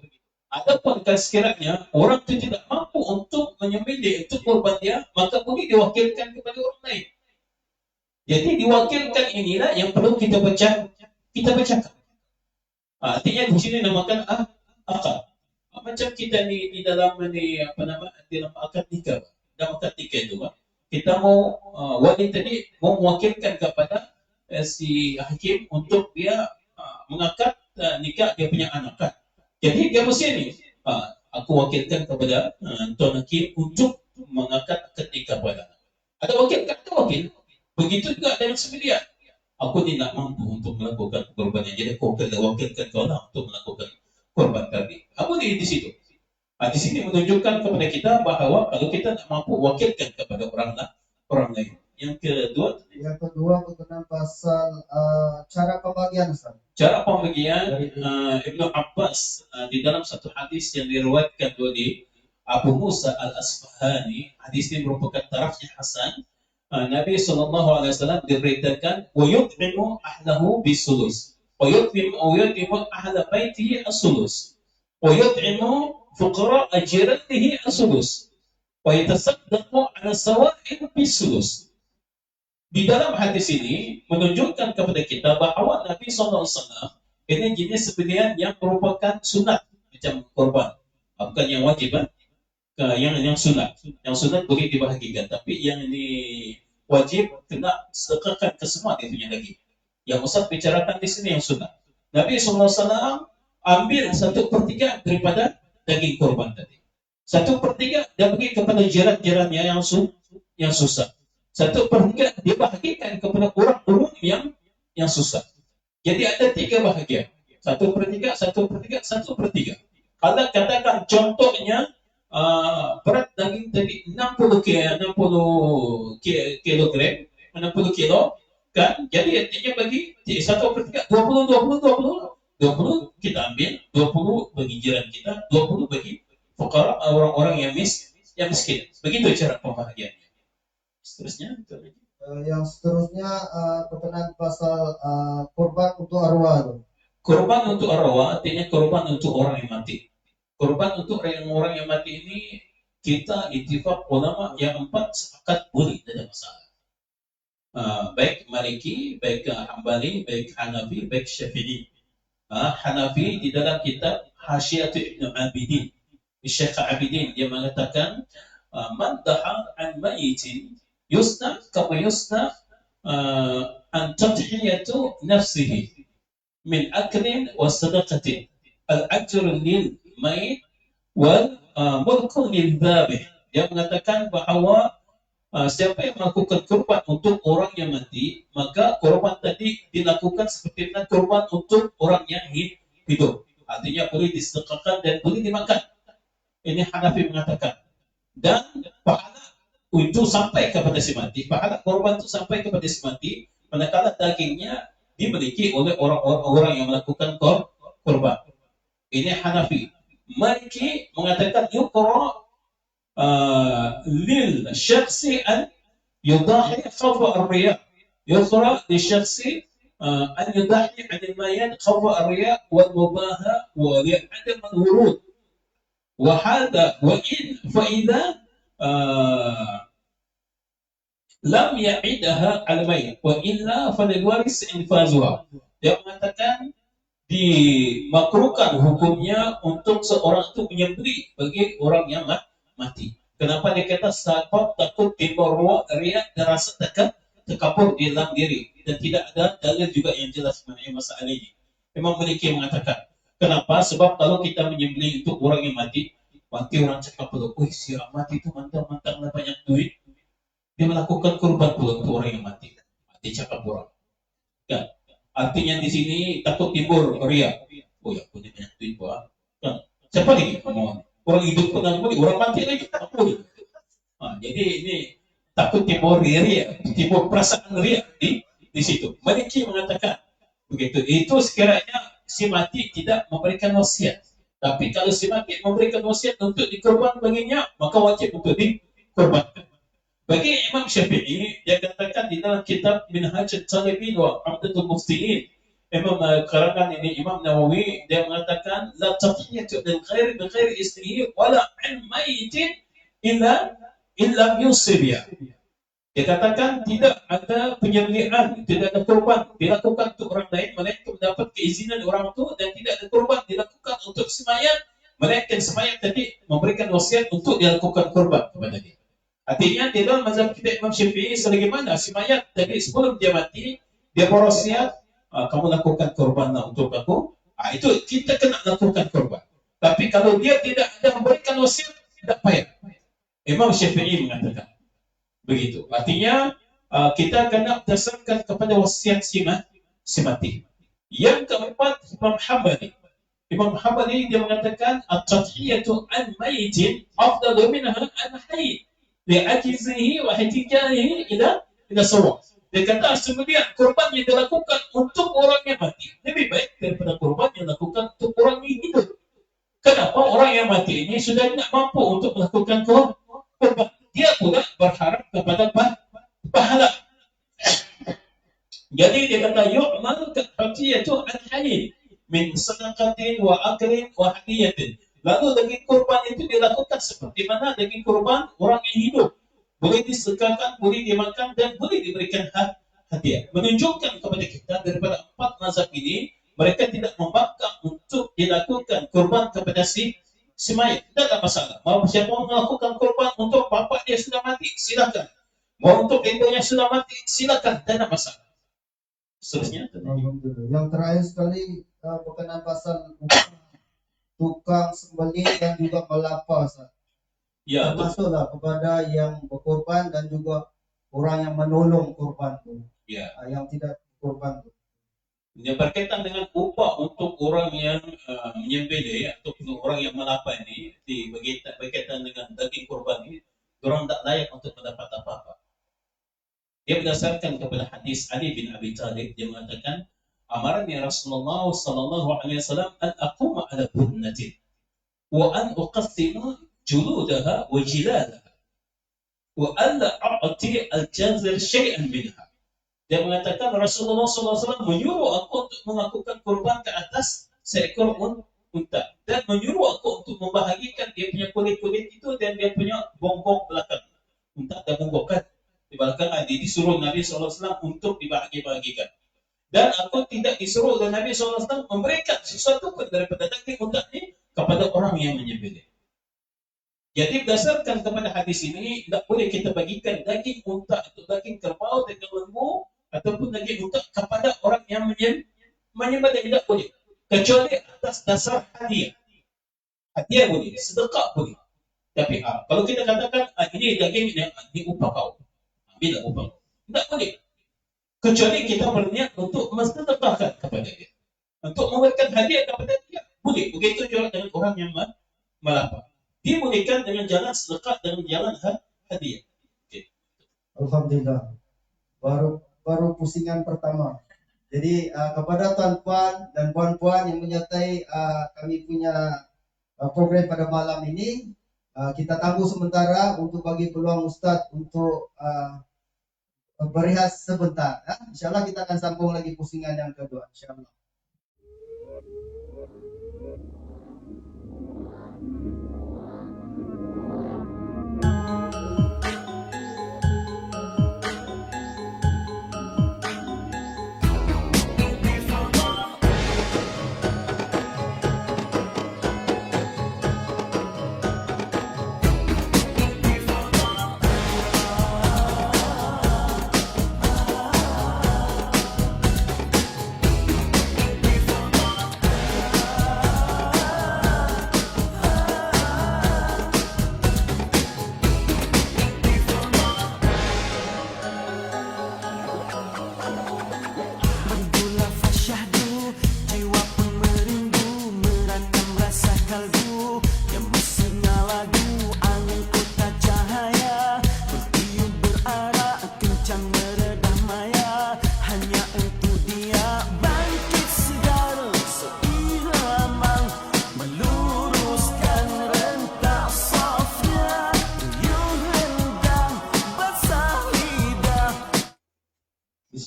Adapun sekiranya orang itu tidak mampu untuk menyembelih untuk kurban dia, maka boleh diwakilkan kepada orang lain. Jadi diwakilkan inilah yang perlu kita bacakan. Artinya di sini namakan akad. Macam kita di dalam apa nama di dalam akad nikah. Dalam akad nikah itu, kita mau wanita tadi mau mewakilkan kepada si hakim untuk dia mengakad nikah dia punya anak kan. Jadi dia mesti ni aku wakilkan kepada tuan hakim untuk mengakad akad nikah pada. Ada wakil kan? Ada wakil. Begitu juga dengan semedian. Aku tidak mampu untuk melakukan korban yang jadi aku wakilkan kau lah untuk melakukan korban tadi. Apa dia di situ? Di sini menunjukkan kepada kita bahawa kalau kita tak mampu wakilkan kepada orang lain. Yang kedua berkenaan pasal cara pembagian Ustaz. Cara pembagian Ibnu Abbas di dalam satu hadis yang diriwayatkan oleh Abu Musa Al-Asfahani, hadis ini merupakan tarafnya Hasan. Nabi SAW diberitakan wa yut'imu ahlahu bisulus wa yut'imu ahla baitihi as-sulus wa yut'imu fuqara ajiratihi as-sulus wa yatasaddaqu ala sawa'in bisulus. Di dalam hadis ini menunjukkan kepada kita bahawa Nabi SAW ini jenis sembelihan yang merupakan sunat macam korban, bukan yang wajib yang sunat. Yang sunat boleh dibahagikan, tapi yang ini wajib kena sedekahkan ke semua dia punya lagi. Yang Ustaz bicarakan di sini yang sunat. Nabi SAW ambil 1/3 daripada daging korban tadi. 1/3 dia bagi kepada jiran-jirannya yang susah. 1/3 dia bahagikan kepada orang umum yang susah. Jadi ada 3 bahagian. 1/3, 1/3, 1/3. Kalau katakan contohnya berat daging tadi 60 kilogram, 60 kilo kan? Jadi artinya bagi 1/3, 20 kita ambil, 20 bagi jiran kita, 20 bagi fuqara, orang-orang yang miskin. Begitu cara pembahagiannya. Seterusnya, yang seterusnya berkenaan pasal korban untuk arwah. Korban untuk arwah artinya korban untuk orang yang mati. Korban untuk orang yang mati ini kita ittifaq ulama yang 4 sepakat boleh, tidak ada masalah. Baik Maliki, baik Hambali, baik Hanafi, baik Syafi'i. Hanafi di dalam kitab Hasyiat Ibn Abidin, Syekh Abidin dia mengatakan man daha an mayitin yusna kama yusna an tadhiyatu nafsihi min aklin wa sadaqatin al-ajr lil mayit wal mulku lil dhabih. Dia mengatakan bahawa siapa yang melakukan korban untuk orang yang mati, maka korban tadi dilakukan seperti korban untuk orang yang hidup. Artinya boleh disedekahkan dan boleh dimakan. Ini Hanafi mengatakan. Dan pahala itu sampai kepada si mati, pahala korban itu sampai kepada si mati, manakala dagingnya dimiliki oleh orang-orang yang melakukan korban. Ini Hanafi. Maliki mengatakan yukra lil syakhsi an yudahi khawfa ar-riya. Yukra lil syakhsi an yudahi an al-mayat khawfa ar-riya wal mubaha wa li'adam al-wurud. Wa hadha wa in fa idza lam ya'idaha al-mayt wa illa falil waris infazuha. Dia mengatakan dimakruhkan hukumnya untuk seorang itu menyembelih bagi orang yang mati. Kenapa dia kata sebab takut timbul riya dan rasa terkabur di dalam diri, dan tidak ada dalil juga yang jelas mengenai masalah ini. Imam Maliki mengatakan, kenapa? Sebab kalau kita menyembelih untuk orang yang mati orang cakap, si mati itu mantap-mantap lah banyak duit. dia melakukan kurban pula untuk orang yang mati. Dia cakap orang. Kan? Artinya di sini takut timbul ria. Oh ya, punya banyak duit buat. Kan? Siapa lagi mau? Orang hidup pun tak boleh, orang mati lagi tak boleh. Jadi ini takut timbul ria, timbul perasaan ria di situ. Maliki mengatakan begitu. Itu sekiranya si mati tidak memberikan wasiat. Tapi kalau si mati memberikan wasiat untuk dikorban baginya, maka wajib untuk dikorbankan. Bagi Imam Syafi'i, dia katakan di dalam kitab Minhajul Talibin wa Amdatul Muftiin, karangan ini Imam Nawawi, dia mengatakan la tadhiyatu lil ghairi bi ghairi ismihi wala an mayyitin illa yusibiya. Dia katakan tidak ada penyembelihan, tidak ada korban dilakukan untuk orang lain melainkan mendapat keizinan orang itu, dan tidak ada korban dilakukan untuk semayat melainkan semayat tadi memberikan wasiat untuk dilakukan korban kepada dia. Artinya di dalam mazhab kita Imam Syafi'i, sebagaimana si mayat tadi sebelum dia mati dia berwasiat, kamu lakukan korban untuk aku, itu kita kena lakukan korban. Tapi kalau dia tidak ada memberikan wasiat, tidak payah. Imam Syafi'i mengatakan begitu. Artinya kita kena berdasarkan kepada wasiat si mati. Yang keempat, Imam Hambali. Imam Hambali dia mengatakan at-tadhiyatu an mayyitin afdalu minha an hayy. Li'ajizihi wa ihtijarihi ila sawa. Dia kata sebenarnya korban yang dilakukan untuk orang yang mati lebih baik daripada korban yang dilakukan untuk orang yang hidup. Kenapa? Orang yang mati ini sudah tidak mampu untuk melakukan korban. Dia pula berharap kepada pahala. Jadi dia kata yu'mal katiyatu al-hayy min sadaqatin wa akrin wa hadiyatin. Lalu daging kurban itu dilakukan seperti mana daging kurban orang yang hidup. Boleh disedekahkan, boleh dimakan, dan boleh diberikan hadiah. Menunjukkan kepada kita daripada 4 mazhab ini, mereka tidak membangkang untuk dilakukan kurban kepada si mayat. Tidak ada masalah. Mau siapa melakukan kurban untuk bapak dia sudah mati, silakan. Mau untuk ibunya sudah mati, silakan. Tidak ada masalah. Seterusnya. Yang terakhir sekali berkenaan pasal tukang sembelih dan juga melapa, Ya, termasuklah kepada yang berkorban dan juga orang yang menolong korban itu. Ya. Yang tidak korban itu. Dia berkaitan dengan upah untuk orang yang menyembelih atau orang yang melapa ini, berkaitan dengan daging korban ini, orang tak layak untuk mendapat apa-apa. Dia berdasarkan kepada hadis Ali bin Abi Thalib, dia mengatakan, amarani Rasulullah sallallahu alaihi wasallam an aquma ala bunnatin wa an uqassima juludaha wa jiladaha wa an la a'ti al-jazir syai'an minha. Dia mengatakan Rasulullah sallallahu alaihi wasallam menyuruh aku untuk melakukan kurban ke atas seekor unta, dan menyuruh aku untuk membahagikan dia punya kulit-kulit itu dan dia punya bonggok belakang. Unta ada bonggok kan di belakang, disuruh Nabi sallallahu alaihi wasallam untuk dibahagi-bahagikan. Dan aku tidak disuruh oleh Nabi SAW memberikan sesuatu pun daripada daging unta ini kepada orang yang menyembelih. Jadi berdasarkan kepada hadis ini, tidak boleh kita bagikan daging unta atau daging kerbau, daging lembu ataupun daging unta kepada orang yang menyembelih, tidak boleh. Kecuali atas dasar hadiah. Hadiah boleh, sedekah boleh. Tapi kalau kita katakan ini daging ini upah kau, ambillah upah. Tidak boleh. Kecuali kita berniat untuk mensedekahkan kepada dia, untuk memberikan hadiah kepada dia, boleh. Begitu juga dengan orang yang melapa, dibolehkan dengan jalan sedekah, dengan jalan hadiah. Okay. Alhamdulillah, baru pusingan pertama. Jadi kepada tuan-tuan dan puan-puan yang menyertai kami punya program pada malam ini, kita tunggu sementara untuk bagi peluang Ustaz untuk berehat sebentar. InsyaAllah kita akan sambung lagi pusingan yang kedua. InsyaAllah.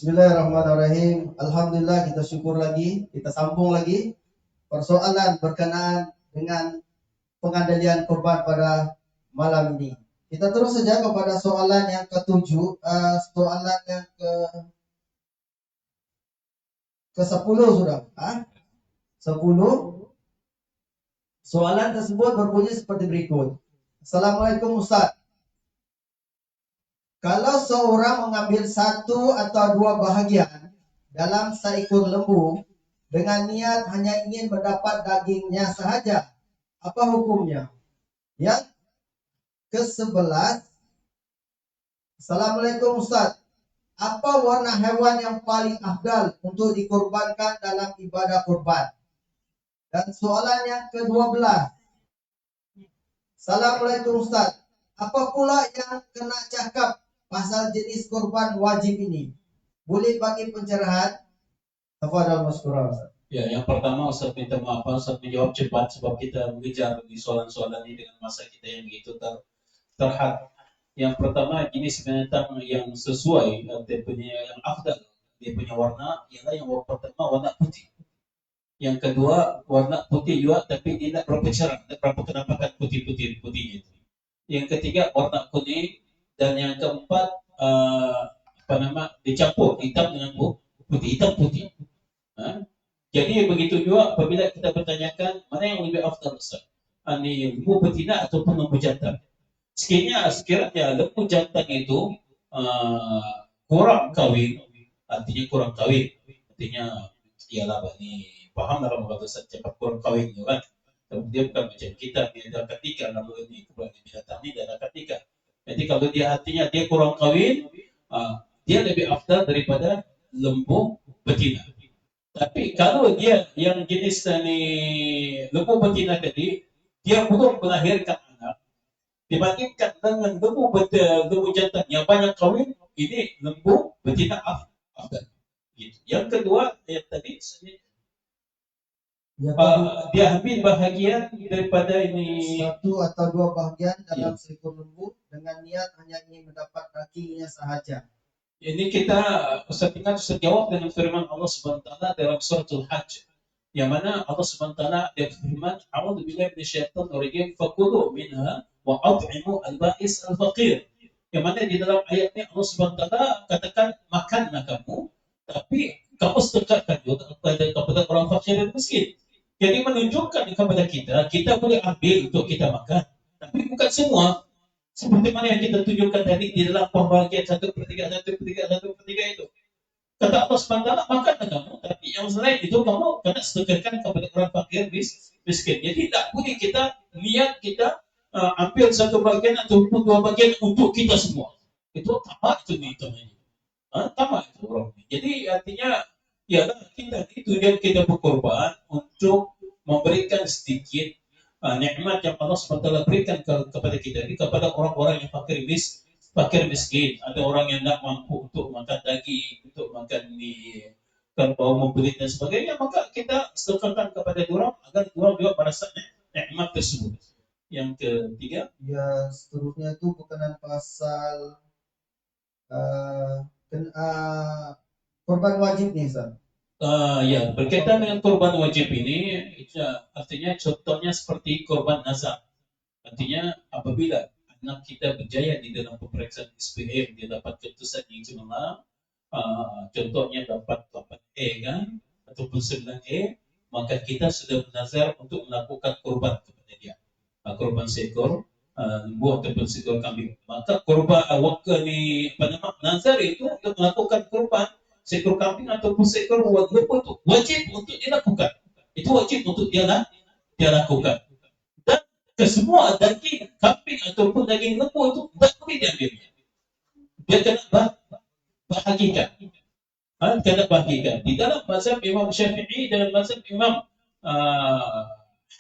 Bismillahirrahmanirrahim. Alhamdulillah, kita syukur lagi, kita sambung lagi persoalan berkenaan dengan pengendalian korban pada malam ini. Kita terus saja kepada soalan yang ketujuh, soalan yang ke-10 sudah. 10. Soalan tersebut berbunyi seperti berikut. Assalamualaikum Ustaz. Kalau seorang mengambil satu atau dua bahagian dalam seekor lembu dengan niat hanya ingin mendapat dagingnya sahaja, apa hukumnya? Yang ke-11. Assalamualaikum Ustaz. Apa warna hewan yang paling afdal untuk dikorbankan dalam ibadah kurban? Dan soalan yang ke-12. Assalamualaikum Ustaz. Apa pula yang kena cakap pasal jenis kurban wajib ini? Boleh bagi pencerahan? Tafadhal masykurah Ustaz. Ya, yang pertama Ustaz minta maaf, Ustaz menjawab cepat sebab kita mengejar di soalan-soalan ini dengan masa kita yang begitu terhad. Yang pertama jenis binatang yang sesuai, dia punya yang afdal, dia punya warna ialah yang pertama warna putih. Yang kedua warna putih juga tapi tidak berapa cerah, tidak berapa kenampakan putihnya itu. Yang ketiga warna kuning dan yang keempat dicampur hitam dengan putih, hitam putih. Jadi begitu juga apabila kita bertanyakan mana yang lebih afdal Ustaz, ini lembu betina ataupun lembu jantan. Sekiranya lembu jantan itu kurang kawin, artinya ialah ini paham dalam bahasa cepat kurang kawin kan. Dia bukan macam kita, dia ada ketika lalu ini kemudian binatang ini ada ketika. Jadi kalau dia artinya dia kurang kawin, dia lebih afdal daripada lembu betina. Tapi kalau dia yang jenis ini lembu betina tadi, dia belum melahirkan anak, dibandingkan dengan lembu jantan yang banyak kawin, ini lembu betina afdal. Gitu. Yang kedua, tadi dia ambil bahagian daripada ini satu atau dua bahagian dalam seekor lembu dengan niat hanya ingin mendapat dagingnya sahaja. Ini kita ingat sejawab dengan firman Allah Subhanahu wa taala dalam suratul Hajj. Yang mana Allah Subhanahu wa taala dia firman, "A'udzu billahi minasyaitonir rajim, fakulu minha wa at'imu al-ba'is al-faqir." Yang mana di dalam ayat ini Allah Subhanahu wa taala katakan makanlah kamu, tapi kamu sedekahkan juga kepada orang fakir dan miskin. Jadi menunjukkan kepada kita boleh ambil untuk kita makan, tapi bukan semua. Seperti mana yang kita tunjukkan tadi di dalam pembagian 1/3 itu. Kata Allah SWT, makanlah kamu, tapi yang selain itu kamu kena sedekahkan kepada orang fakir miskin. Jadi tidak boleh kita niat kita ambil satu bagian ataupun dua bagian untuk kita semua. Itu tamak itu namanya. Tamak itu orang. Jadi artinya ialah kita tujuan kita berkorban untuk memberikan sedikit nikmat yang Allah SWT berikan kepada kita ini kepada orang-orang yang fakir miskin. Ada orang yang tidak mampu untuk makan daging, untuk makan kalau membeli dan sebagainya, maka kita sedekahkan kepada orang agar orang juga merasa nikmat tersebut. Yang ketiga, ya seterusnya itu berkenaan pasal korban wajib nih Ustaz. Ya, berkaitan dengan korban wajib ini, artinya contohnya seperti korban nazar. Artinya apabila anak kita berjaya di dalam pemeriksaan SPM, dia dapat keputusan yang cemerlang, contohnya dapat 8E kan, ataupun 9E, maka kita sudah bernazar untuk melakukan korban kepada dia. Korban seekor lembu ataupun seekor kambing. Maka korban nazar itu untuk melakukan korban seekor kambing ataupun seekor lembu itu wajib untuk dilakukan. Itu wajib untuk dia lakukan. Dan kesemua daging kambing ataupun daging lembu itu tidak boleh diambilnya. Dia kena bahagikan. Kena bahagikan. Di dalam mazhab Imam Syafi'i dan mazhab Imam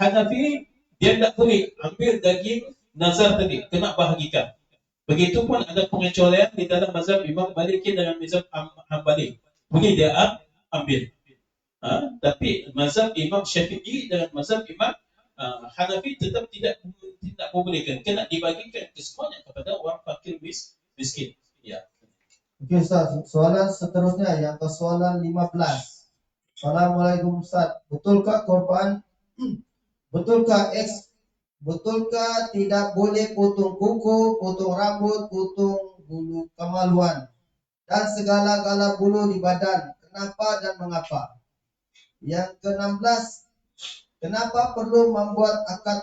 Hanafi, dia tidak boleh ambil daging nazar tadi, kena bahagikan. Begitupun ada pengecualian di dalam mazhab Imam Maliki dengan mazhab Hambali. Boleh dia ambil. Tapi mazhab Imam Syafi'i dengan mazhab Imam Hanafi tetap tidak membolehkan. Kena dibagikan kesemuanya kepada orang fakir miskin. Ya. Oke Ustaz, soalan seterusnya yang ke soalan 15. Assalamualaikum Ustaz. Betulkah tidak boleh potong kuku, potong rambut, potong bulu kemaluan dan segala-gala bulu di badan? Kenapa dan mengapa? Yang ke-16, kenapa perlu membuat akad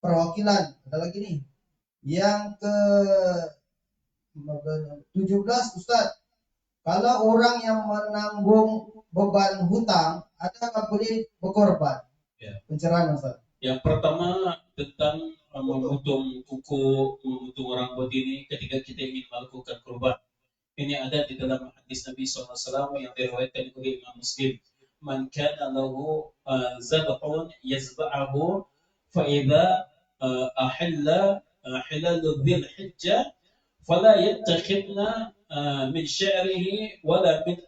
perwakilan? Ada lagi nih. Yang ke-17, Ustaz, kalau orang yang menanggung beban hutang, adakah boleh berkorban? Ya. Pencerahan Ustaz. Yang pertama tentang memotong kuku, memotong rambut ini ketika kita ingin melakukan kurban. Ini ada di dalam hadis Nabi SAW yang diriwayatkan oleh Imam Muslim. Man kana lahu zab'un yazba'ahu fa idza ahalla hilal dzil hijjah fala yattakhidna min sya'rihi wala min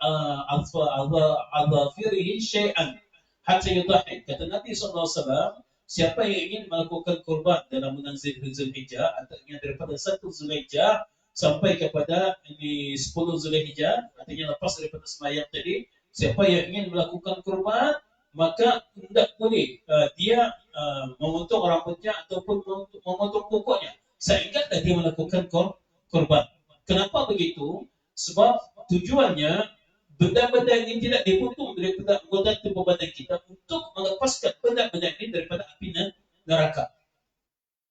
adhafirihi syai'an hatta yudahhi. Kata Nabi SAW, siapa yang ingin melakukan kurban dalam bulan Zulhijjah, artinya daripada 1 Zulhijjah sampai kepada ini 10 Zulhijjah, artinya lepas daripada sembahyang tadi, siapa yang ingin melakukan kurban, maka tidak boleh dia memotong rambutnya ataupun memotong kukunya sehingga dia melakukan kurban. Kenapa begitu? Sebab tujuannya benda-benda ini tidak dipotong daripada anggota tubuh badan kita untuk melepaskan benda-benda ini daripada api neraka.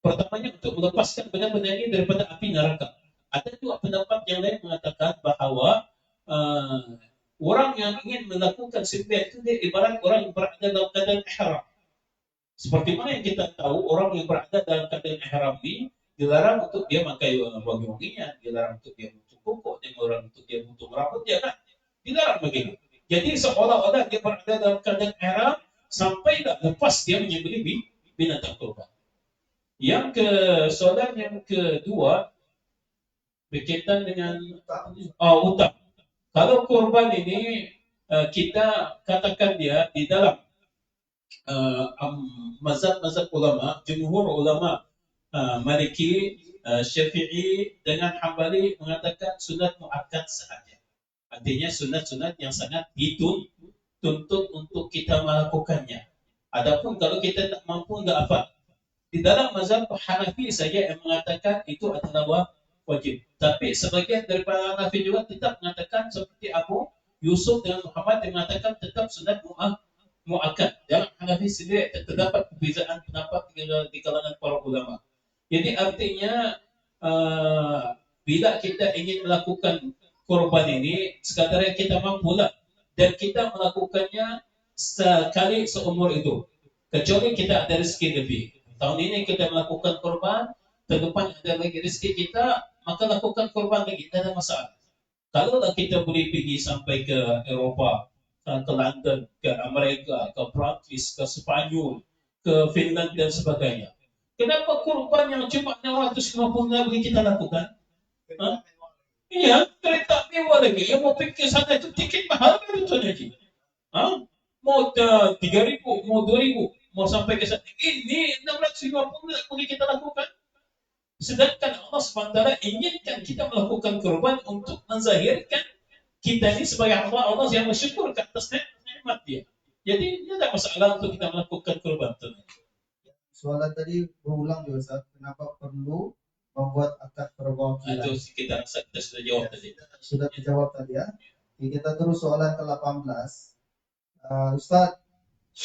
Pertamanya untuk melepaskan benda-benda ini daripada api neraka. Ada juga pendapat yang lain mengatakan bahawa orang yang ingin melakukan sembelih itu dia ibarat orang yang berada dalam keadaan ihram. Seperti mana yang kita tahu, orang yang berada dalam keadaan ihram ini dilarang untuk dia pakai wangi-wangian, dilarang untuk dia butuh kuku, dilarang untuk dia butuh rambut, dia kan dilarang begitu. Jadi seolah-olah dia berada dalam keadaan ihram sampai tak lepas dia menyembelih binatang kurban. Yang soalan yang kedua berkaitan dengan utang. Kalau kurban ini kita katakan dia di dalam mazhab ulama, jumhur ulama Maliki, Syafi'i dengan Hambali mengatakan sunat muakkad sahaja. Artinya sunat-sunat yang sangat dituntut untuk kita melakukannya. Adapun kalau kita tak mampu, enggak apa. Di dalam mazhab Hanafi saja yang mengatakan itu adalah wajib. Tapi sebagian daripada Hanafi juga tetap mengatakan seperti Abu Yusuf dan Muhammad yang mengatakan tetap sunat muakkad. Dalam Hanafi sendiri terdapat perbezaan pendapat di kalangan para ulama. Jadi artinya bila kita ingin melakukan korban ini, sekadar kita mampulah dan kita melakukannya sekali seumur hidup. Kecuali kita ada rezeki lebih. Tahun ini kita melakukan korban, tahun depan ada lagi rezeki kita, maka lakukan korban lagi, tidak ada masalah. Kalau kita boleh pergi sampai ke Eropah, ke London, ke Amerika, ke Prancis, ke Spanyol, ke Finland dan sebagainya. Kenapa kurban yang cuma 650 boleh kita lakukan? Iya, kereta mewah lagi. Yang mau pergi sana itu tiket mahal betul lagi. Mau 3.000, mau 2.000, mau sampai ke sana. Ini 650 boleh kita lakukan. Sedangkan Allah SWT inginkan kita melakukan kurban untuk menzahirkan kita ini sebagai Allah yang bersyukur ke atas nikmat dia. Jadi tidak masalah untuk kita melakukan kurban. Soalan tadi berulang juga Ustaz, kenapa perlu membuat akad perwakilan? Itu kita sudah jawab tadi. Sudah dijawab tadi ya. Oke, kita terus soalan ke-18. Ustaz,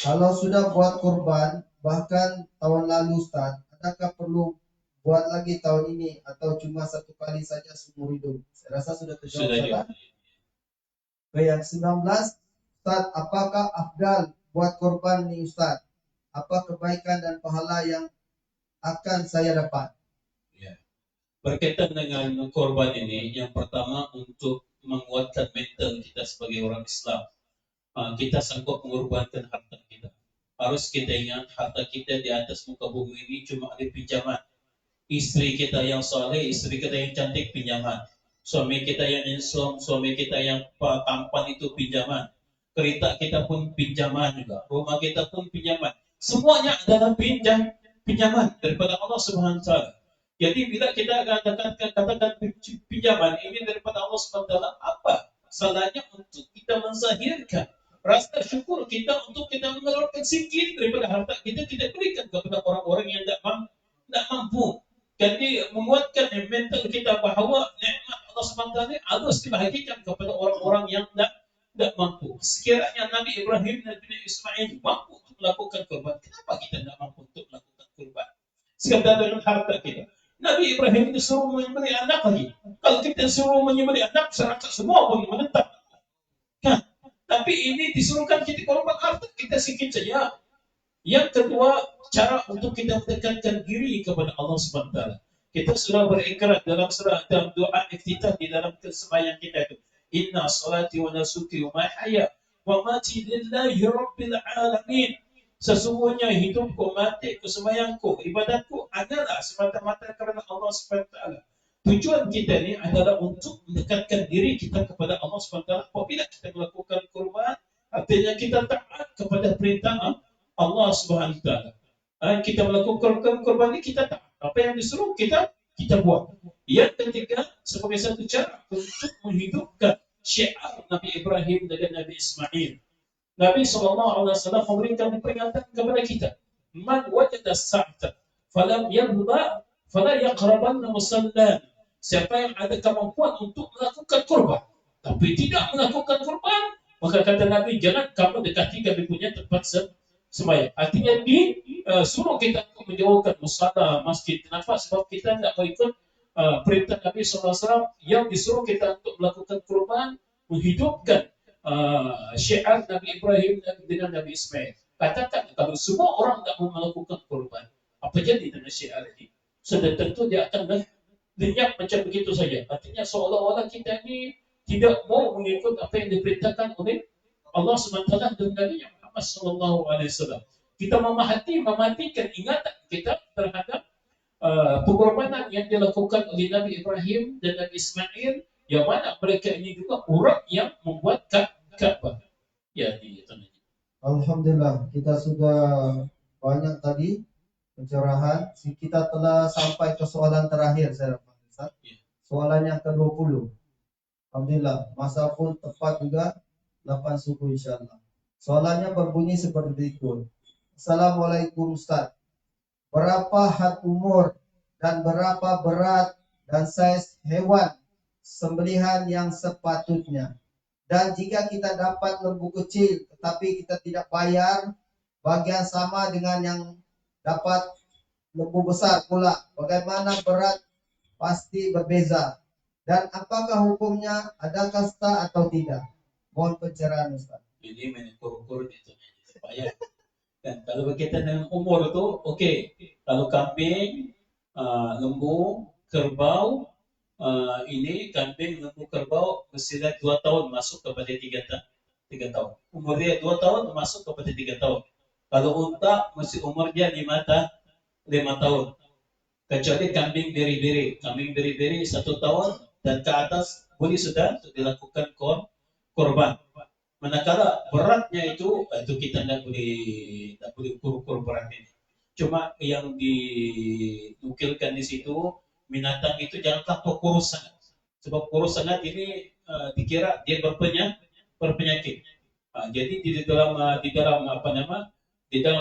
kalau sudah buat kurban bahkan tahun lalu Ustaz, adakah perlu buat lagi tahun ini atau cuma satu kali saja seumur hidup? Saya rasa sudah terjawab. Sudah. Yang 19, Ustaz, apakah afdal buat kurban ini Ustaz? Apa kebaikan dan pahala yang akan saya dapat? Ya. Berkaitan dengan korban ini, yang pertama untuk menguatkan mental kita sebagai orang Islam. Kita sanggup mengorbankan harta kita. Harus kita ingat harta kita di atas muka bumi ini cuma ada pinjaman. Istri kita yang soleh, istri kita yang cantik pinjaman. Suami kita yang handsome, suami kita yang tampan itu pinjaman. Kereta kita pun pinjaman juga. Rumah kita pun pinjaman. Semuanya adalah pinjaman daripada Allah Subhanahu wa taala. Jadi bila kita katakan pinjaman ini daripada Allah SWT, apa salahnya untuk kita menzahirkan rasa syukur kita untuk kita mengeluarkan sikit daripada harta kita berikan kepada orang-orang yang tidak mampu. Jadi menguatkan mental kita bahawa nikmat Allah SWT ini harus dibahagikan kepada orang-orang yang tidak mampu. Sekiranya Nabi Ibrahim dan Nabi Ismail mampu untuk melakukan kurban, kenapa kita tidak mampu untuk melakukan kurban? Sekadar dengan harta kita. Nabi Ibrahim disuruh menyembelih anak lagi. Kalau kita suruh menyembelih anak, serasa semua pun menentang. Kan? Tapi ini disuruhkan kita korban harta kita sikit saja. Yang kedua, cara untuk kita mendekatkan diri kepada Allah SWT. Kita sudah berikrar dalam doa iftitah di dalam kesembahyang kita itu. Inna salati wa nasuki wa mahaya wa mati lillahi rabbil alamin. Sesungguhnya hidupku, matiku, sembahyangku, ibadatku adalah semata-mata kerana Allah SWT. Tujuan kita ni adalah untuk mendekatkan diri kita kepada Allah SWT. Apabila kita melakukan kurban, artinya kita taat kepada perintah Allah SWT. Kita melakukan kurban ini, kita taat. Apa yang disuruh kita buat. Yang ketiga, sebagai satu cara untuk menghidupkan syiar Nabi Ibrahim dan Nabi Ismail. Nabi SAW memberikan peringatan kepada kita. Man wajada sa'ata falam yarda fala yaqrabanna musallan. Siapa yang ada kemampuan untuk melakukan kurban tapi tidak melakukan kurban, maka kata Nabi, jangan kamu dekati kami punya tempat sembahyang. Artinya suruh kita untuk menjauhkan musala, masjid. Kenapa? Sebab kita tidak mengikut perintah Nabi SAW yang disuruh kita untuk melakukan kurban, menghidupkan syiar Nabi Ibrahim dengan Nabi Ismail. Katakan kalau semua orang tak mau melakukan kurban, apa jadi dengan syiar ini? Sudah tentu dia akan lenyap macam begitu saja. Artinya seolah-olah kita ini tidak mau mengikut apa yang diperintahkan oleh Allah SWT dan Nabi Muhammad SAW. Kita mematikan ingatan kita terhadap pengorbanan yang dilakukan oleh Nabi Ibrahim dan Nabi Ismail, yang mana mereka ini juga orang yang membuat Ka'bah. Ya, Alhamdulillah, kita sudah banyak tadi pencerahan. Kita telah sampai ke soalan terakhir, saya rasa. Soalan yang ke-20. Alhamdulillah, masa pun tepat juga 8 subuh insyaAllah. Soalannya berbunyi seperti berikut. Assalamualaikum Ustaz. Berapa had umur dan berapa berat dan saiz hewan sembelihan yang sepatutnya? Dan jika kita dapat lembu kecil tetapi kita tidak bayar bagian sama dengan yang dapat lembu besar pula, bagaimana berat pasti berbeza? Dan apakah hukumnya, ada kasta atau tidak? Mohon pencerahan Ustaz. Ini mengukur itu supaya dan kalau berkaitan dengan umur itu, okey. Kalau kambing, lembu, kerbau, ini kambing, lembu, kerbau mestilah 2 tahun masuk kepada 3 tahun. Umur dia 2 tahun masuk kepada 3 tahun. Kalau unta mesti umur dia 5 tahun. Kecuali kambing beri-beri. Kambing beri-beri 1 tahun dan ke atas boleh sudah dilakukan korban. Manakala beratnya itu kita tidak boleh ukur berat ini. Cuma yang dinukilkan di situ, binatang itu janganlah kurus sangat. Sebab kurus sangat ini dikira dia berpenyakit. Jadi di dalam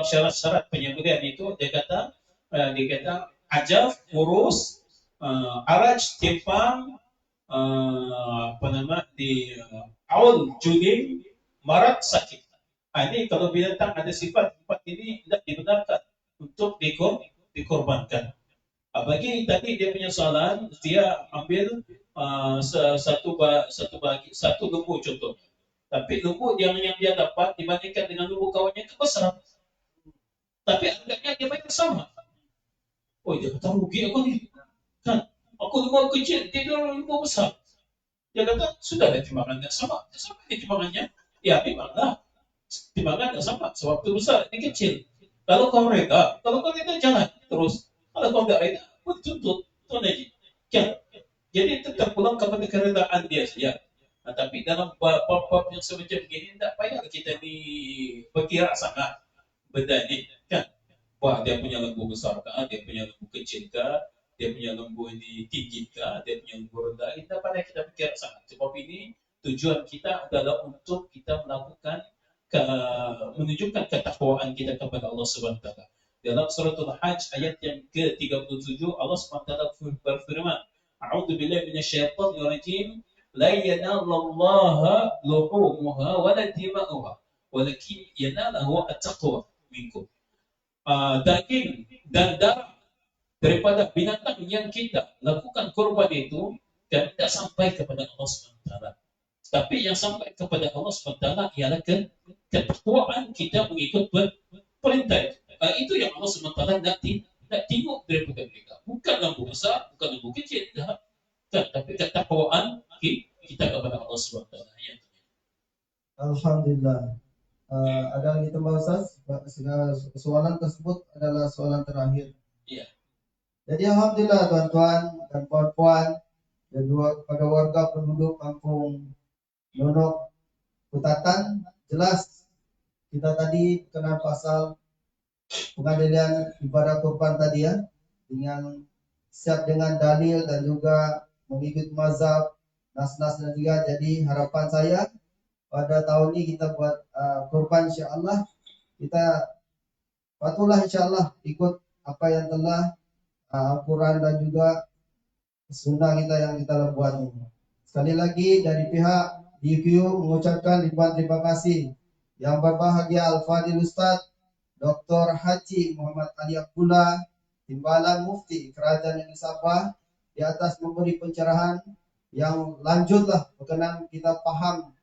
syarat-syarat penyembelihan itu dia kata ajaf, kurus, araj, timpang, awal, juling, marat, sakit. Ini kalau binatang ada sifat ini tidak dibenarkan untuk dikorbankan. Bagi tadi dia punya soalan, dia ambil satu lembu contohnya. Tapi lembu yang dia dapat dibandingkan dengan lembu kawannya itu besar. Tapi harganya dia banyak sama. Oh, dia kata rugi aku ni. Kan? Aku lembu kecil, dia lembu besar. Dia kata, sudah ada timbangannya sama. Sama ni timbangannya. Ya, memanglah. Timbangannya sama. Sebab itu besar, ini kecil. Kalau kau reda jangan terus. Kalau kau tidak reda, pun tuntut. Itu aja. Ya. Jadi tetap pulang kepada keredaan dia saja. Tapi dalam bab-bab yang semacam begini, tidak payah kita ni berkira sangat benda ni. Kan? Wah, dia punya lembu besar kah? Dia punya lembu kecil kah? dia punya lembu ini tinggi kah, dia punya lembu rendah, kita pandai kita fikir sangat. Sebab ini tujuan kita adalah untuk kita melakukan menunjukkan ketakwaan kita kepada Allah Subhanahu wa taala. Dalam suratul Hajj ayat yang ke-37 Allah Subhanahu wa taala berfirman, "A'udzu billahi minasyaitonir rajim, la yanalallaha luhumuha wa la dima'uha, walakin yanalahu at-taqwa minkum." Daging dan darah daripada binatang yang kita lakukan korban itu tidak sampai kepada Allah SWT. Tapi yang sampai kepada Allah SWT ialah ketakwaan kita mengikut perintah. Itu yang Allah SWT nak tengok daripada mereka. Bukan lembu besar, bukan lembu kecil. Tapi ketakwaan kita kepada Allah SWT. Alhamdulillah. Ada lagi tambah Ustaz? Soalan tersebut adalah soalan terakhir. Iya. Jadi alhamdulillah tuan-tuan dan puan-puan dan juga kepada warga penduduk kampung Nonok Kutatan, jelas kita tadi kenal pasal pengadilan ibadah kurban tadi ya, dengan siap dengan dalil dan juga mengikut mazhab nas-nas dan juga. Jadi harapan saya pada tahun ini kita buat kurban insya-Allah, kita patuhlah insya-Allah ikut apa yang telah Al-Quran dan juga sunnah kita yang kita buat ini. Sekali lagi dari pihak DQ mengucapkan ribuan terima kasih yang berbahagia Al-Fadil Ustaz Dr. Haji Muhammad Ali Abdullah, Timbalan Mufti Kerajaan Negeri Sabah, di atas memberi pencerahan yang lanjutlah berkenan kita paham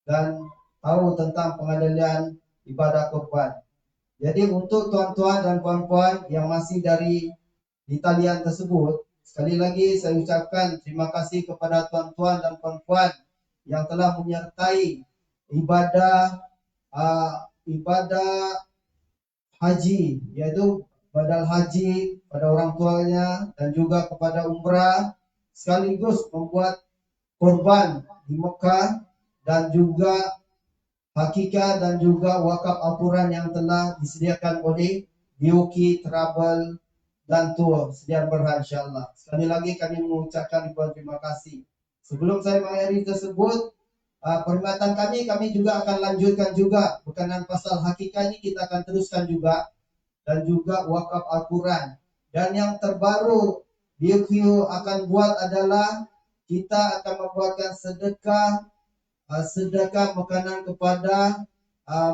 dan tahu tentang pengendalian ibadah kurban. Jadi untuk tuan-tuan dan puan-puan yang masih di talian tersebut, sekali lagi saya ucapkan terima kasih kepada tuan-tuan dan puan-puan yang telah menyertai ibadah haji, yaitu badal haji pada orang tuanya dan juga kepada umrah, sekaligus membuat kurban di Mekah dan juga hakikah dan juga wakaf Al-Quran yang telah disediakan oleh DOQ Travel dan Tour Sediaan Berhad insyaAllah. Sekali lagi kami mengucapkan ribuan terima kasih. Sebelum saya mengakhiri tersebut, perkhidmatan kami juga akan lanjutkan juga berkenaan pasal hakikah ini, kita akan teruskan juga, dan juga wakaf Al-Quran. Dan yang terbaru DOQ akan buat adalah kita akan membuatkan sedekah makanan kepada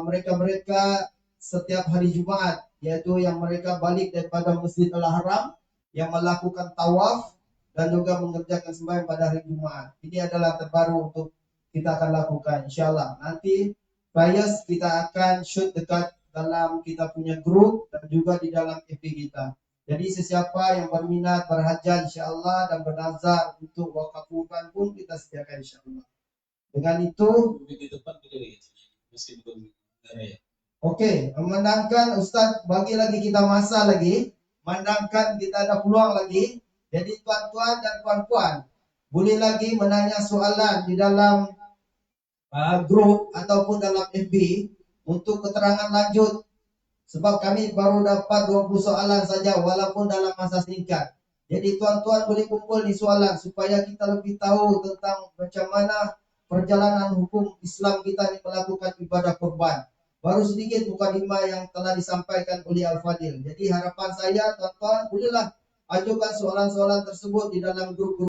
mereka-mereka setiap hari Jumaat, yaitu yang mereka balik daripada Masjid Al-Haram yang melakukan tawaf dan juga mengerjakan sembahyang pada hari Jumaat. Ini adalah terbaru untuk kita akan lakukan insyaAllah. Nanti flyers kita akan shoot dekat dalam kita punya grup dan juga di dalam FB kita. Jadi sesiapa yang berminat berhajat insyaAllah dan bernazar untuk wakaf kurban pun kita sediakan insyaAllah. Dengan itu, di depan masih belum ya. Oke, memandangkan Ustaz bagi lagi kita masa lagi, memandangkan kita ada peluang lagi. Jadi tuan-tuan dan puan-puan boleh lagi menanya soalan di dalam grup ataupun dalam FB untuk keterangan lanjut. Sebab kami baru dapat 20 soalan saja walaupun dalam masa singkat. Jadi tuan-tuan boleh kumpul di soalan supaya kita lebih tahu tentang macam mana perjalanan hukum Islam kita ini melakukan ibadah kurban. Baru sedikit mukadimah yang telah disampaikan oleh Al-Fadil. Jadi harapan saya tuan-tuan bolehlah ajukan soalan-soalan tersebut di dalam grup-grup